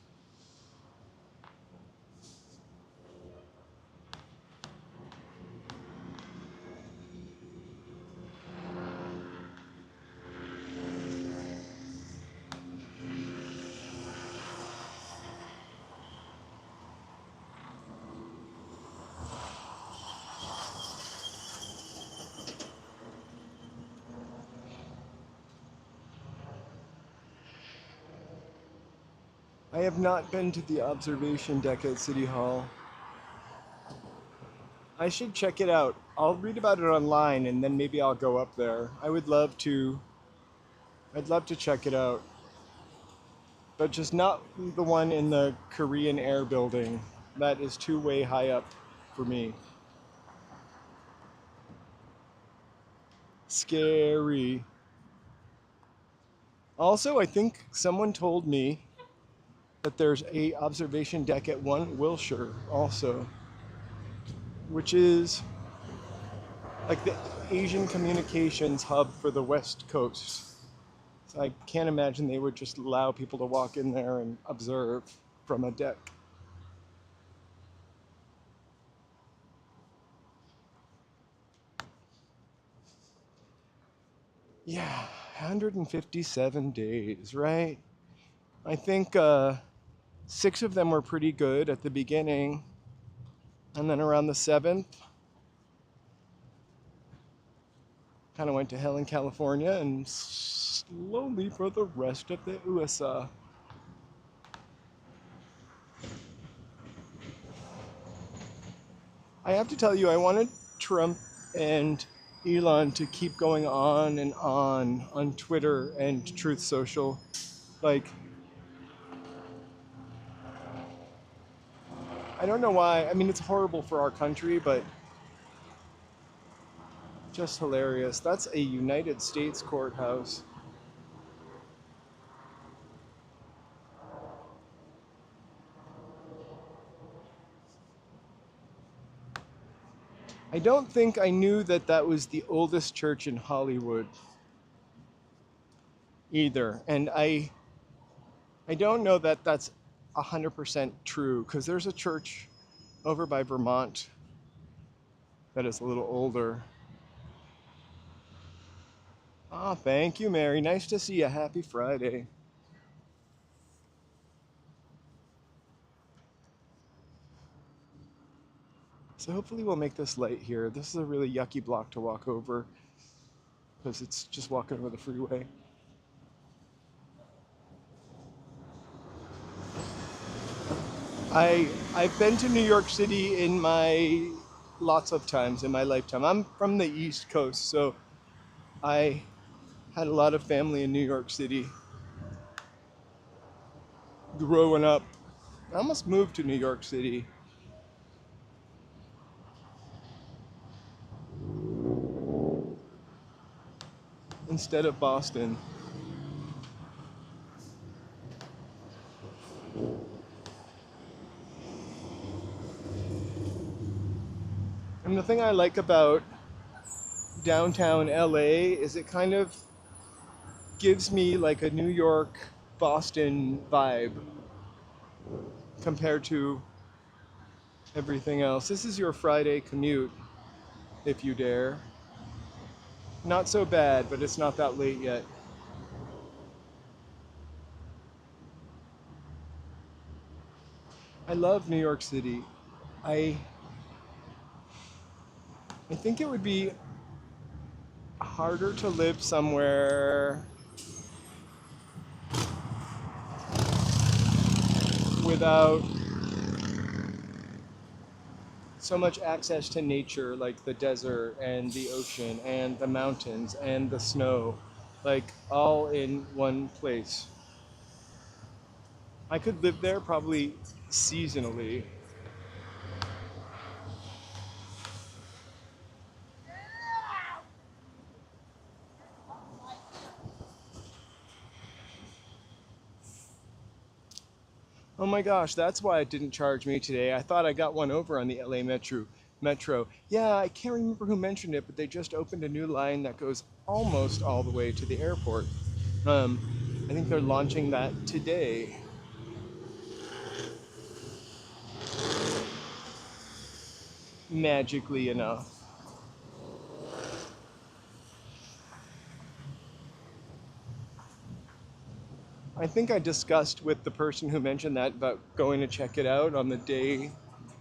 I have not been to the observation deck at City Hall. I should check it out. I'll read about it online and then maybe I'll go up there. I would love to. I'd love to check it out. But just not the one in the Korean Air building. That is too way high up for me. Scary. Also, I think someone told me that there's a observation deck at One Wilshire also, which is like the Asian communications hub for the West Coast. So I can't imagine they would just allow people to walk in there and observe from a deck. Yeah, 157 days, right? I think 6 of them were pretty good at the beginning, and then around the 7th, kind of went to hell in California, and slowly for the rest of the USA. I have to tell you, I wanted Trump and Elon to keep going on Twitter and Truth Social. Like, I don't know why. I mean, it's horrible for our country, but just hilarious. That's a United States courthouse. I don't think I knew that that was the oldest church in Hollywood either. And I don't know that that's 100% true because there's a church over by Vermont that is a little older. Ah, thank you, Mary. Nice to see you. Happy Friday. So hopefully we'll make this light here. This is a really yucky block to walk over because it's just walking over the freeway. I've been to New York City in my lots of times in my lifetime. I'm from the East Coast, so I had a lot of family in New York City growing up. I almost moved to New York City. Instead of Boston. And the thing I like about downtown LA is it kind of gives me like a New York, Boston vibe compared to everything else. This is your Friday commute, if you dare. Not so bad, but it's not that late yet. I love New York City. I I think it would be harder to live somewhere without so much access to nature, like the desert and the ocean and the mountains and the snow, like all in one place. I could live there probably seasonally. Oh my gosh, that's why it didn't charge me today. I thought I got one over on the LA Metro. Yeah, I can't remember who mentioned it, but they just opened a new line that goes almost all the way to the airport. Um, I think they're launching that today. Magically enough. I think I discussed with the person who mentioned that about going to check it out on the day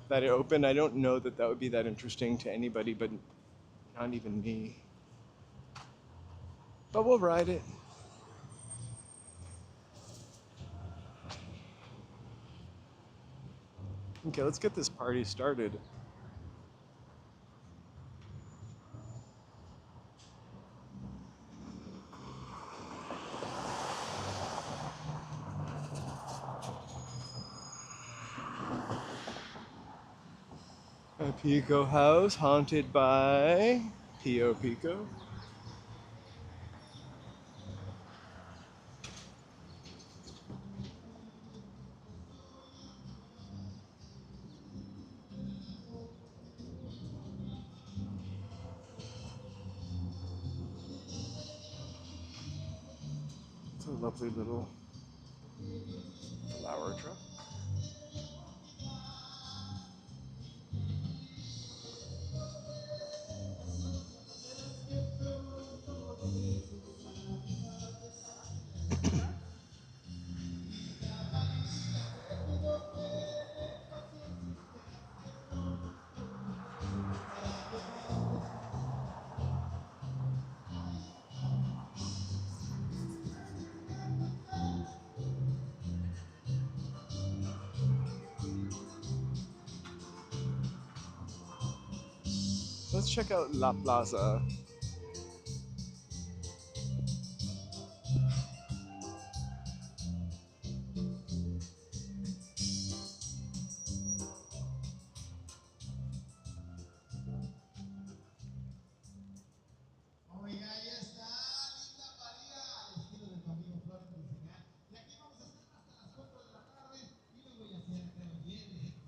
that it opened. I don't know that that would be that interesting to anybody, but not even me. But we'll ride it. Okay, let's get this party started. A Pico house haunted by Pio Pico. It's a lovely little flower truck. Let's check out La Plaza.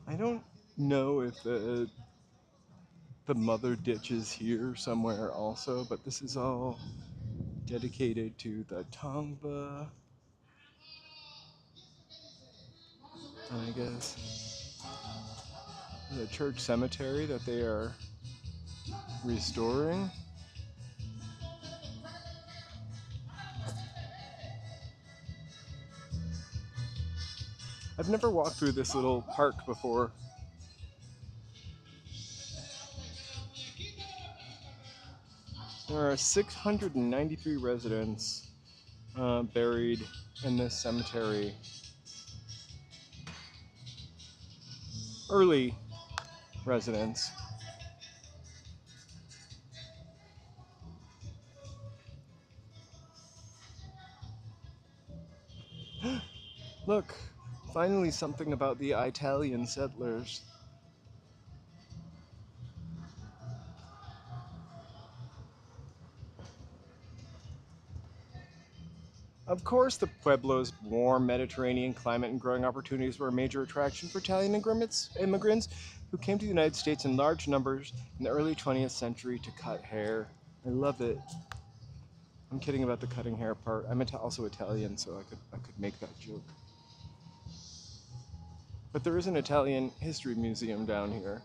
I don't know if the mother ditch is here somewhere also, but this is all dedicated to the Tongva, and I guess the church cemetery that they are restoring. I've never walked through this little park before. There are 693 residents buried in this cemetery. Early residents. Look, finally something about the Italian settlers. Of course, the Pueblo's warm Mediterranean climate and growing opportunities were a major attraction for Italian immigrants who came to the United States in large numbers in the early 20th century to cut hair. I love it. I'm kidding about the cutting hair part. I'm also Italian, so I could make that joke. But there is an Italian history museum down here.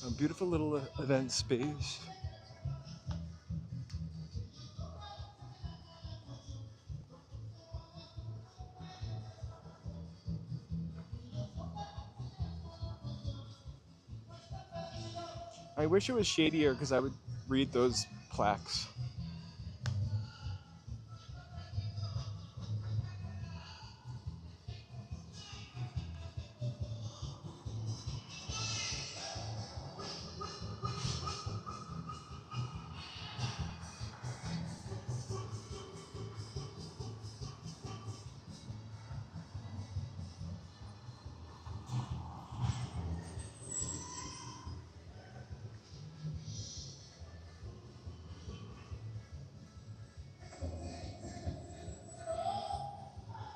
A beautiful little event space. I wish it was shadier because I would read those plaques.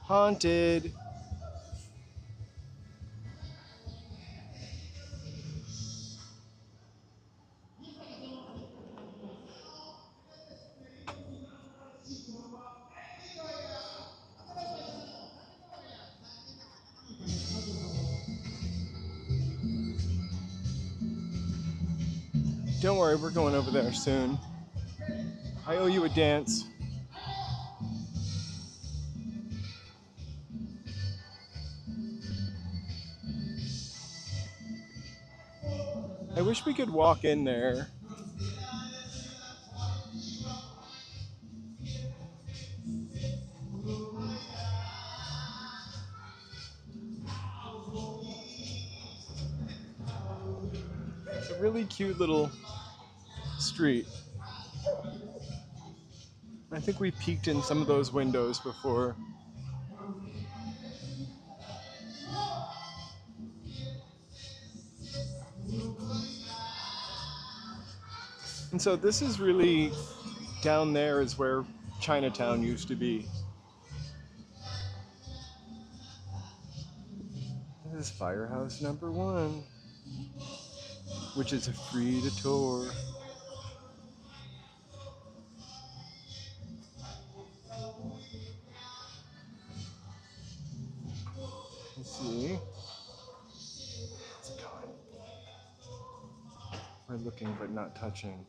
Haunted. Don't worry, we're going over there soon. I owe you a dance. I wish we could walk in there. It's a really cute little street. I think we peeked in some of those windows before. And so this is really, down there is where Chinatown used to be. This is Firehouse number 1, which is free to tour. Let's see. How's it going? We're looking but not touching.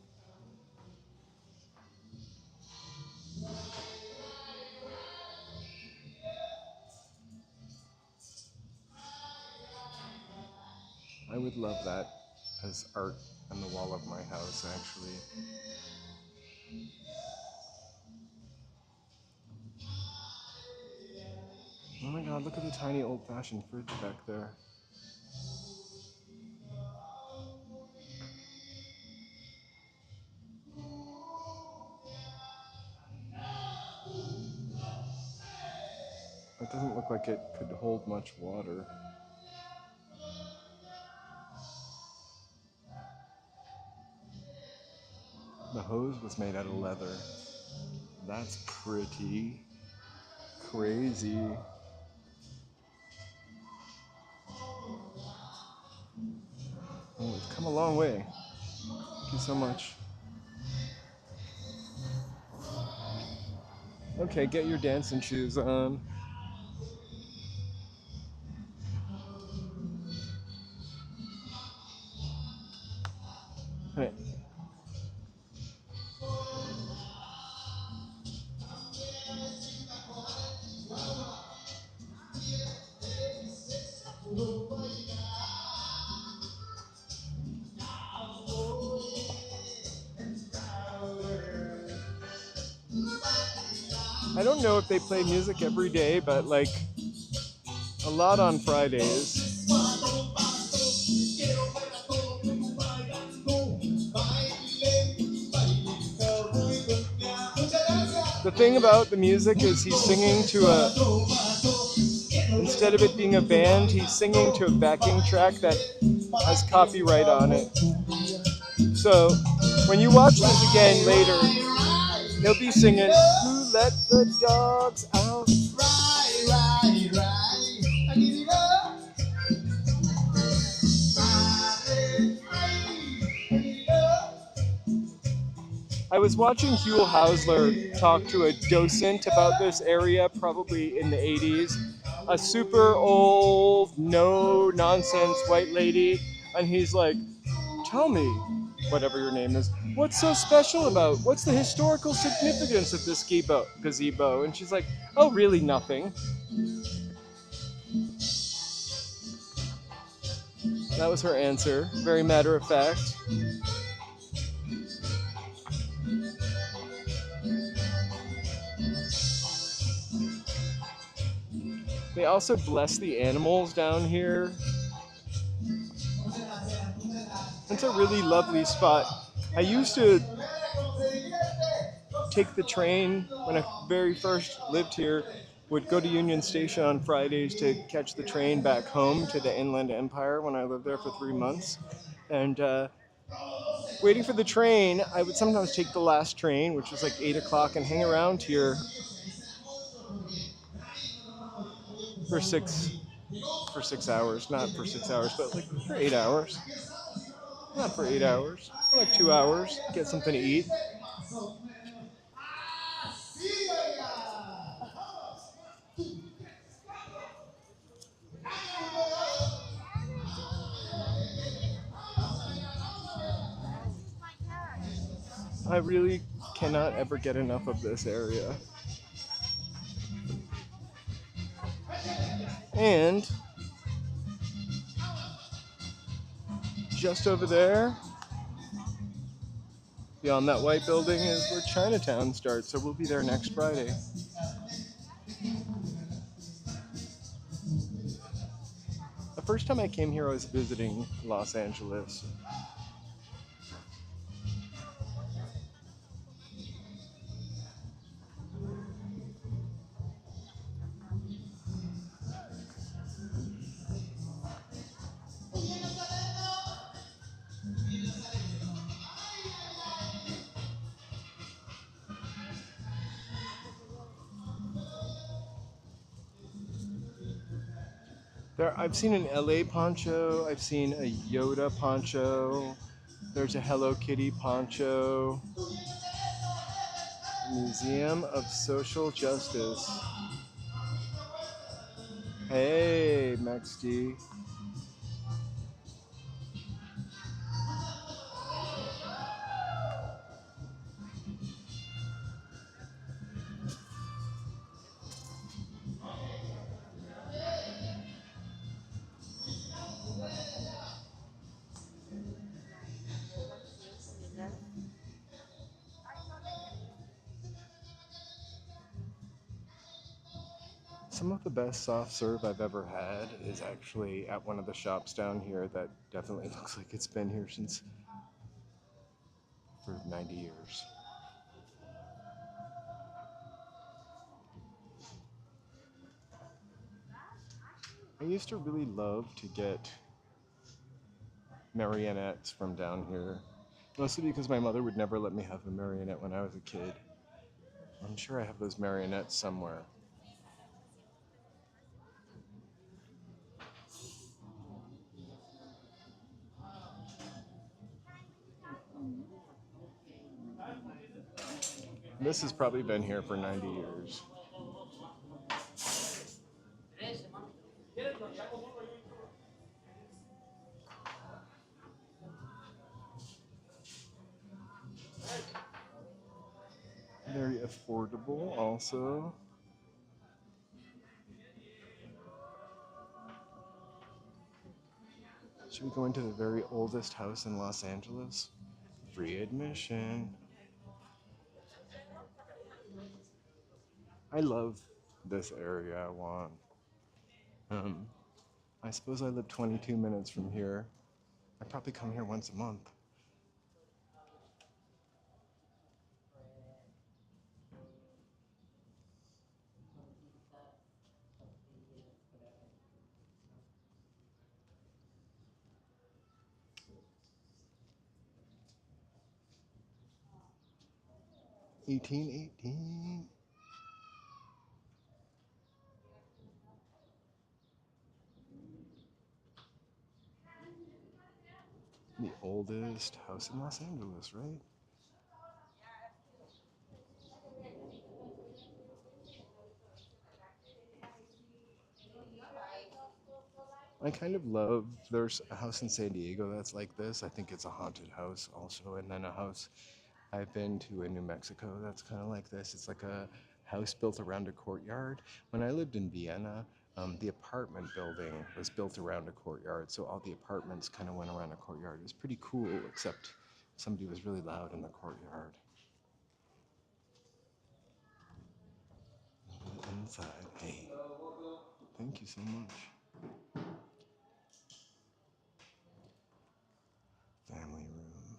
I would love that as art on the wall of my house, actually. Oh my god, look at the tiny old-fashioned fridge back there. It doesn't look like it could hold much water. The hose was made out of leather. That's pretty crazy. Oh, we've come a long way. Thank you so much. Okay, get your dancing shoes on. Hey. I don't know if they play music every day, but like a lot on Fridays. The thing about the music is he's singing to instead of it being a band, he's singing to a backing track that has copyright on it. So when you watch this again later, he'll be singing, "Who let the dogs out?" I I was watching Huell Hausler talk to a docent about this area, probably in the 80s. A super old, no nonsense white lady. And he's like, tell me, whatever your name is, what's so special about, what's the historical significance of this gazebo? And she's like, oh, really nothing. That was her answer, very matter of fact. They also bless the animals down here. It's a really lovely spot. I used to take the train when I very first lived here, would go to Union Station on Fridays to catch the train back home to the Inland Empire when I lived there for 3 months. And waiting for the train, I would sometimes take the last train, which was like 8 o'clock, and hang around here for 6 hours. Not for 6 hours, but like for 8 hours. Not for 8 hours, for like 2 hours, get something to eat. I really cannot ever get enough of this area. And just over there, beyond that white building, is where Chinatown starts, so we'll be there next Friday. The first time I came here, I was visiting Los Angeles. I've seen an LA poncho, I've seen a Yoda poncho, there's a Hello Kitty poncho. Museum of Social Justice. Hey, Max D. Some of the best soft serve I've ever had is actually at one of the shops down here that definitely looks like it's been here since for 90 years. I used to really love to get marionettes from down here, mostly because my mother would never let me have a marionette when I was a kid. I'm sure I have those marionettes somewhere. This has probably been here for 90 years. Very affordable also. Should we go into the very oldest house in Los Angeles? Free admission. I love this area. I suppose I live 22 minutes from here. I probably come here once a month. $18.18. The oldest house in Los Angeles, right? I kind of love, there's a house in San Diego that's like this. I think it's a haunted house also. And then a house I've been to in New Mexico that's kind of like this. It's like a house built around a courtyard. When I lived in Vienna, the apartment building was built around a courtyard. So all the apartments kind of went around a courtyard. It was pretty cool, except somebody was really loud in the courtyard. Inside, hey, thank you so much. Family room.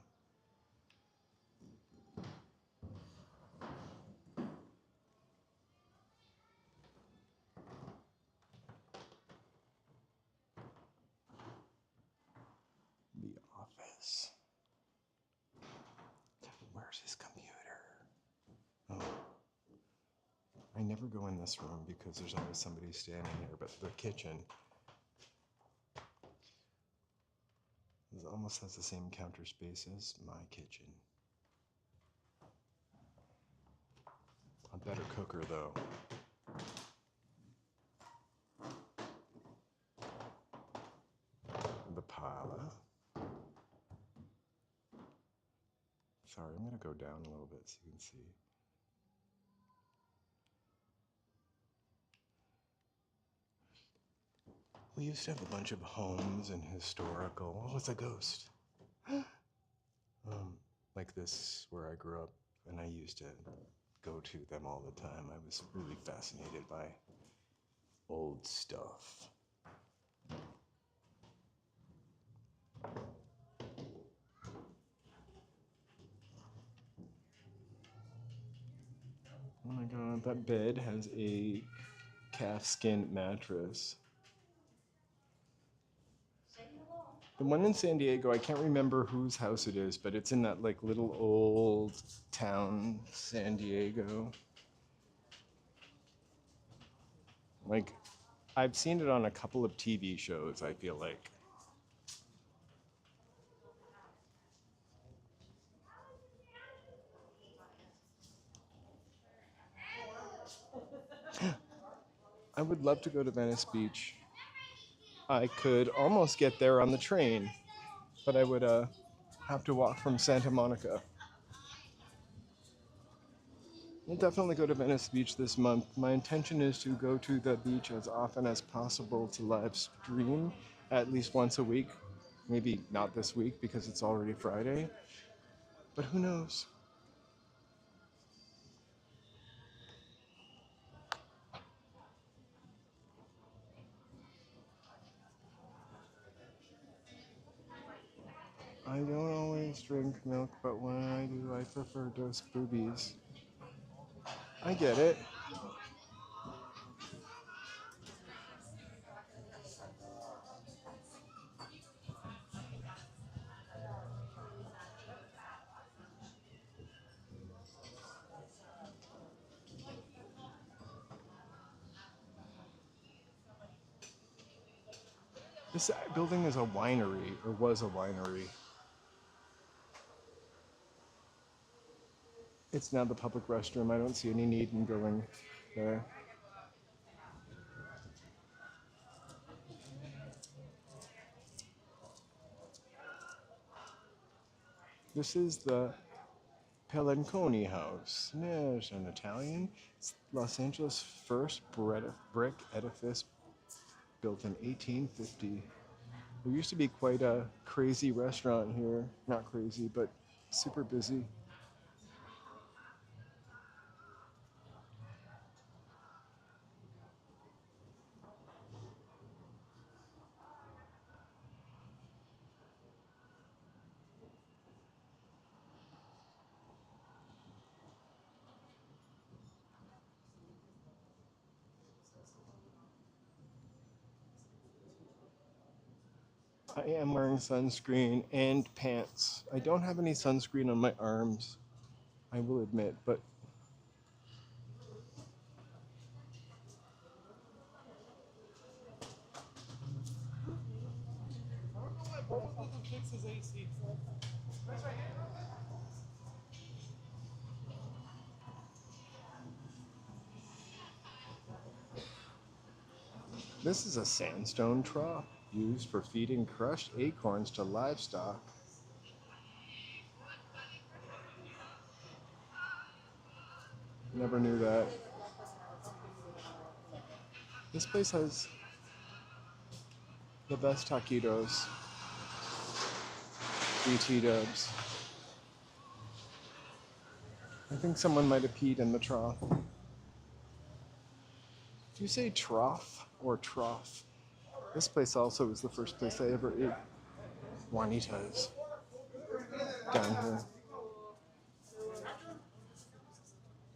The office. Where's his computer? Oh, I never go in this room because there's always somebody standing here, but the kitchen almost has the same counter space as my kitchen. A better cooker, though. The parlor. Sorry, I'm going to go down a little bit so you can see. We used to have a bunch of homes and historical. Oh, it's a ghost. Like this, where I grew up, and I used to go to them all the time. I was really fascinated by old stuff. Oh my god, that bed has a calfskin mattress. The one in San Diego, I can't remember whose house it is, but it's in that like little old town, San Diego. Like, I've seen it on a couple of TV shows, I feel like. I would love to go to Venice Beach. I could almost get there on the train, but I would have to walk from Santa Monica. We'll definitely go to Venice Beach this month. My intention is to go to the beach as often as possible to live stream at least once a week. Maybe not this week because it's already Friday, but who knows? I don't always drink milk, but when I do, I prefer those boobies. I get it. This building is a winery, or was a winery. It's now the public restroom. I don't see any need in going there. This is the Pelanconi House. There's an Italian. It's Los Angeles' first brick edifice built in 1850. There used to be quite a crazy restaurant here. Not crazy, but super busy. I am wearing sunscreen and pants. I don't have any sunscreen on my arms, I will admit, but this is a sandstone trough. used for feeding crushed acorns to livestock. Never knew that. This place has the best taquitos. BT dubs. I think someone might have peed in the trough. Do you say trough or trough? This place also was the first place I ever ate Juanitas down here.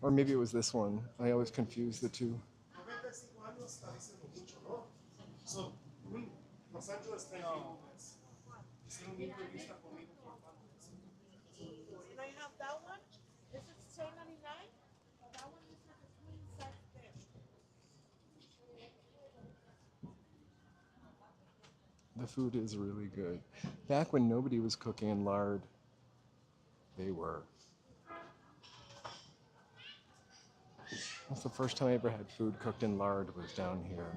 Or maybe it was this one. I always confuse the two. And I have that one. This is $10.99. That one is like a queen size bed. The food is really good. Back when nobody was cooking in lard, they were. That's the first time I ever had food cooked in lard was down here.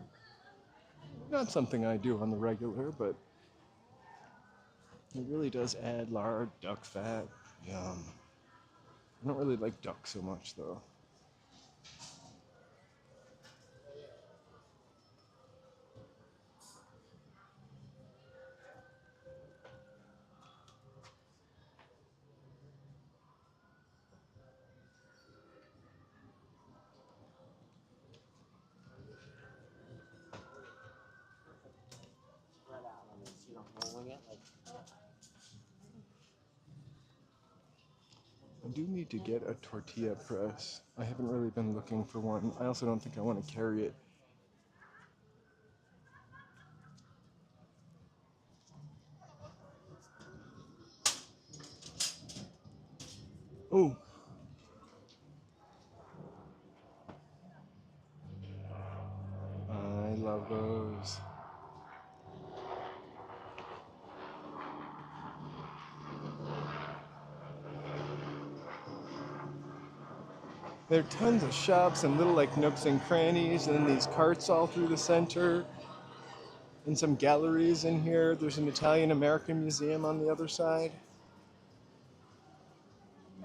Not something I do on the regular, but it really does add lard, duck fat. Yum. I don't really like duck so much though. I do need to get a tortilla press. I haven't really been looking for one. I also don't think I want to carry it. Oh! I love those. There are tons of shops and little like nooks and crannies, and then these carts all through the center. And some galleries in here. There's an Italian-American museum on the other side.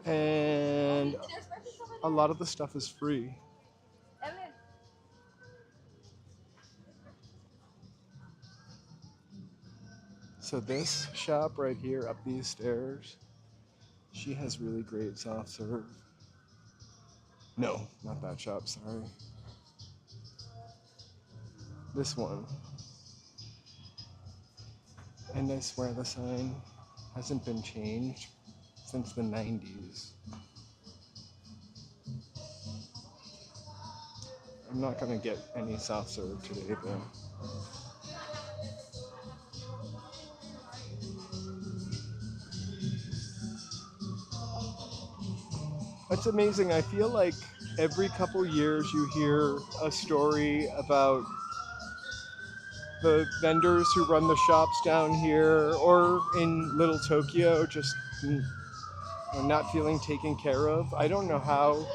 And a lot of the stuff is free. So this shop right here up these stairs, she has really great soft serve. No, not that shop, sorry. This one. And I swear the sign hasn't been changed since the 90s. I'm not gonna get any soft serve today though. It's amazing. I feel like every couple years you hear a story about the vendors who run the shops down here or in Little Tokyo just not feeling taken care of. I don't know how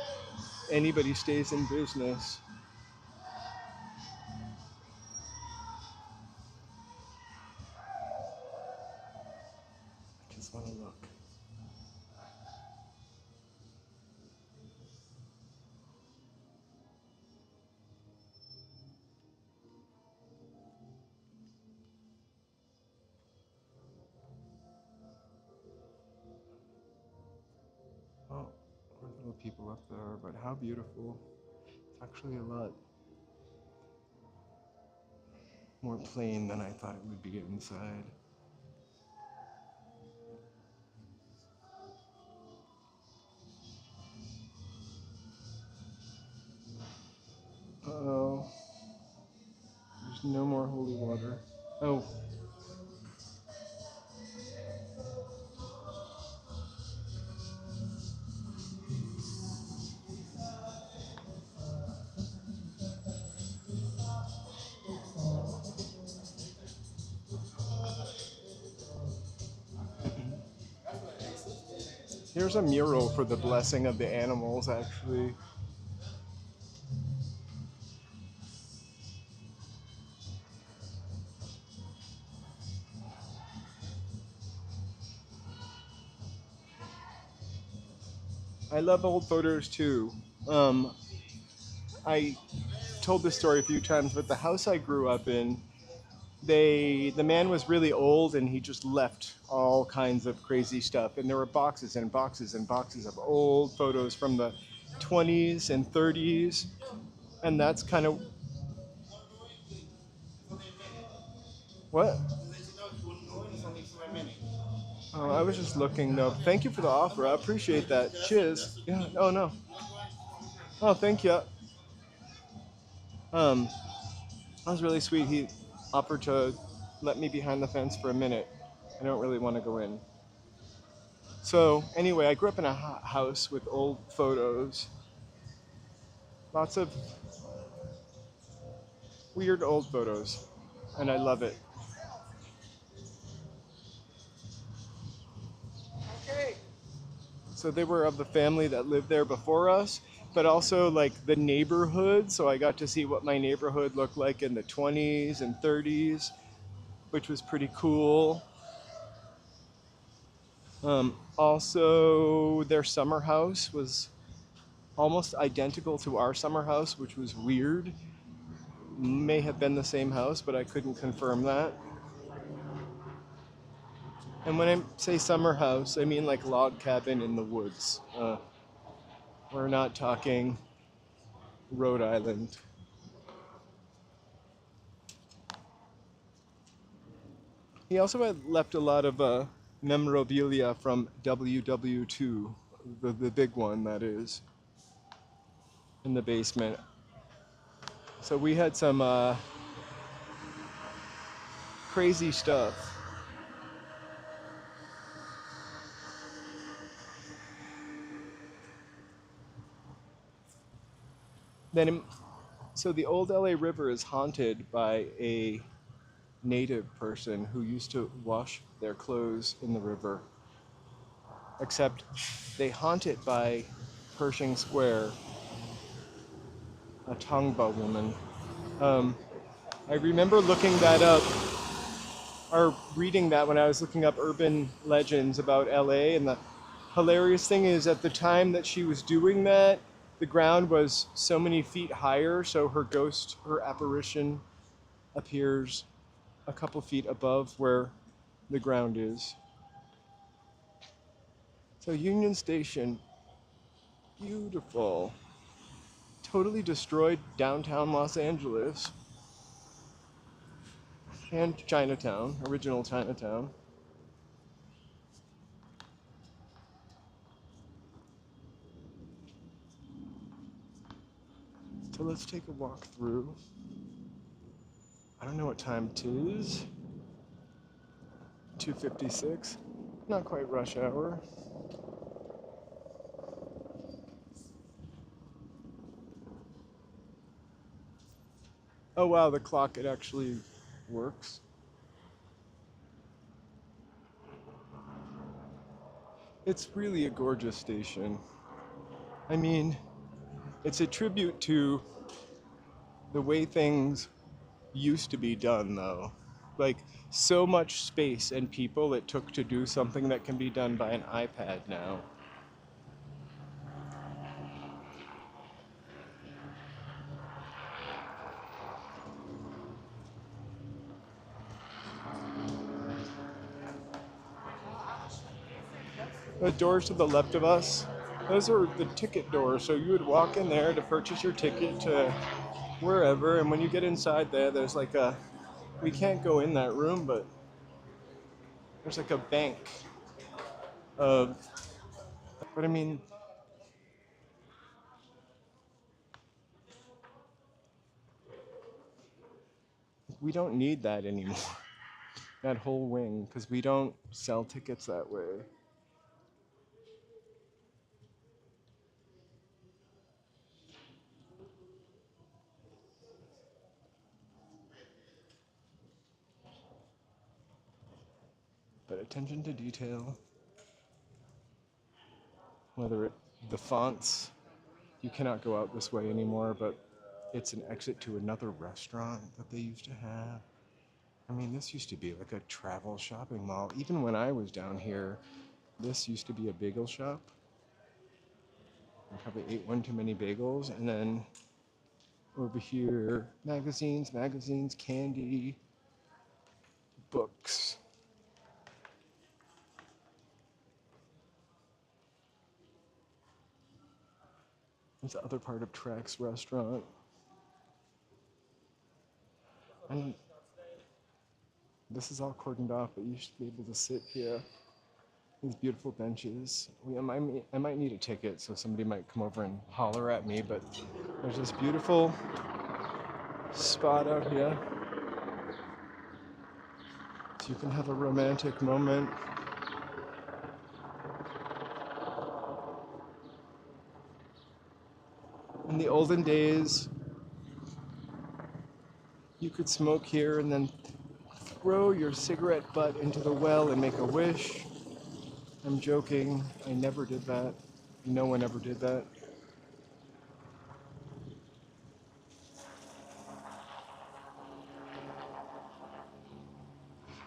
anybody stays in business. I just want to look. Oh, there are little people up there, but how beautiful. It's actually a lot more plain than I thought it would be inside. Uh-oh. There's no more holy water. Oh. Here's a mural for the blessing of the animals, actually. I love old photos too. Um, I told this story a few times, but the house I grew up in, the man was really old and he just left all kinds of crazy stuff, and there were boxes and boxes and boxes of old photos from the 20s and 30s, and that's kind of what. Oh, I was just looking though. Thank you for the offer. I appreciate that. Cheers. Yeah. Oh no. Oh, thank you. Um, that was really sweet. He offered to let me behind the fence for a minute. I don't really want to go in. So anyway, I grew up in a house with old photos, lots of weird old photos, and I love it. So they were of the family that lived there before us, but also like the neighborhood. So I got to see what my neighborhood looked like in the 20s and 30s, which was pretty cool. Also, their summer house was almost identical to our summer house, which was weird. May have been the same house, but I couldn't confirm that. And when I say summer house, I mean like log cabin in the woods. We're not talking Rhode Island. He also had left a lot of memorabilia from WW2, the big one that is, in the basement. So we had some crazy stuff. Then, so the old LA River is haunted by a native person who used to wash their clothes in the river. Except they haunt it by Pershing Square, a Tongva woman. Um, I remember looking that up, or reading that when I was looking up urban legends about LA, and the hilarious thing is at the time that she was doing that, the ground was so many feet higher, so her ghost, her apparition, appears a couple feet above where the ground is. So Union Station, beautiful. Totally destroyed downtown Los Angeles and Chinatown, original Chinatown. So let's take a walk through. I don't know what time it is. 2:56. Not quite rush hour. Oh wow, the clock, it actually works. It's really a gorgeous station. I mean, it's a tribute to the way things used to be done though. Like so much space and people it took to do something that can be done by an iPad now. The doors to the left of us, those are the ticket doors. So you would walk in there to purchase your ticket to wherever, and when you get inside there, there's like a, we can't go in that room, but there's like a bank of, but I mean, we don't need that anymore, that whole wing, because we don't sell tickets that way. But attention to detail, whether it, the fonts, you cannot go out this way anymore, but it's an exit to another restaurant that they used to have. I mean, this used to be like a travel shopping mall. Even when I was down here, this used to be a bagel shop. I probably ate one too many bagels. And then over here, magazines, candy, books. There's the other part of Trek's restaurant. And this is all cordoned off, but you should be able to sit here. These beautiful benches. I might need a ticket, so somebody might come over and holler at me, but there's this beautiful spot out here. So you can have a romantic moment. In the olden days, you could smoke here and then throw your cigarette butt into the well and make a wish. I'm joking. I never did that. No one ever did that.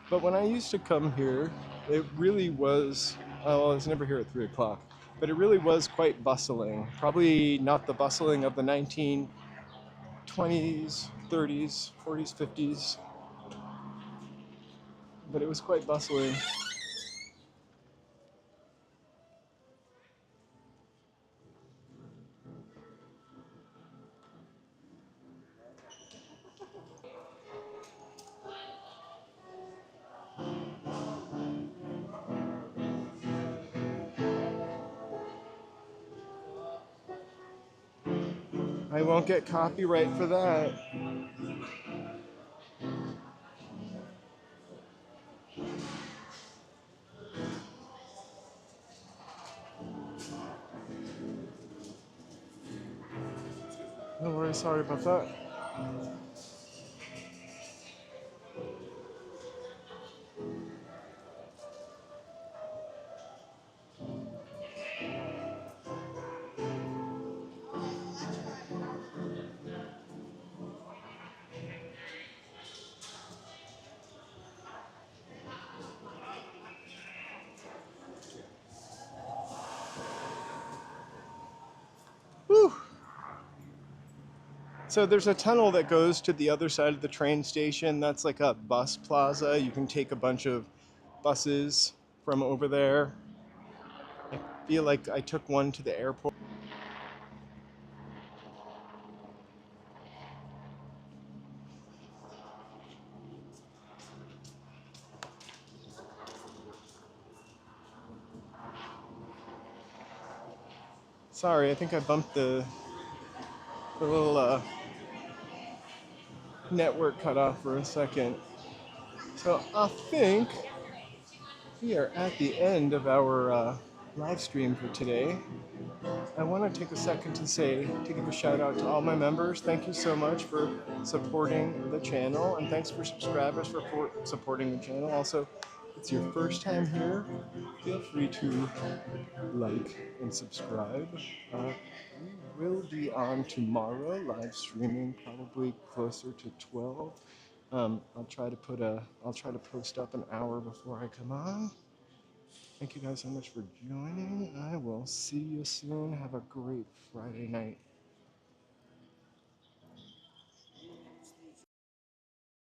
But when I used to come here, it really was, well, I was never here at 3 o'clock, but it really was quite bustling. Probably not the bustling of the 1920s, 30s, 40s, 50s, but it was quite bustling. I won't get copyright for that. No worries, sorry about that. Whew. So there's a tunnel that goes to the other side of the train station. That's like a bus plaza. You can take a bunch of buses from over there. I feel like I took one to the airport. Sorry, I think I bumped the little network cut off for a second. So I think we are at the end of our live stream for today. I want to take a second to give a shout out to all my members. Thank you so much for supporting the channel, and thanks for subscribers for supporting the channel. Also, if it's your first time here, feel free to like and subscribe. We will be on tomorrow, live streaming probably closer to 12. I'll try to post up an hour before I come on. Thank you guys so much for joining. I will see you soon. Have a great Friday night.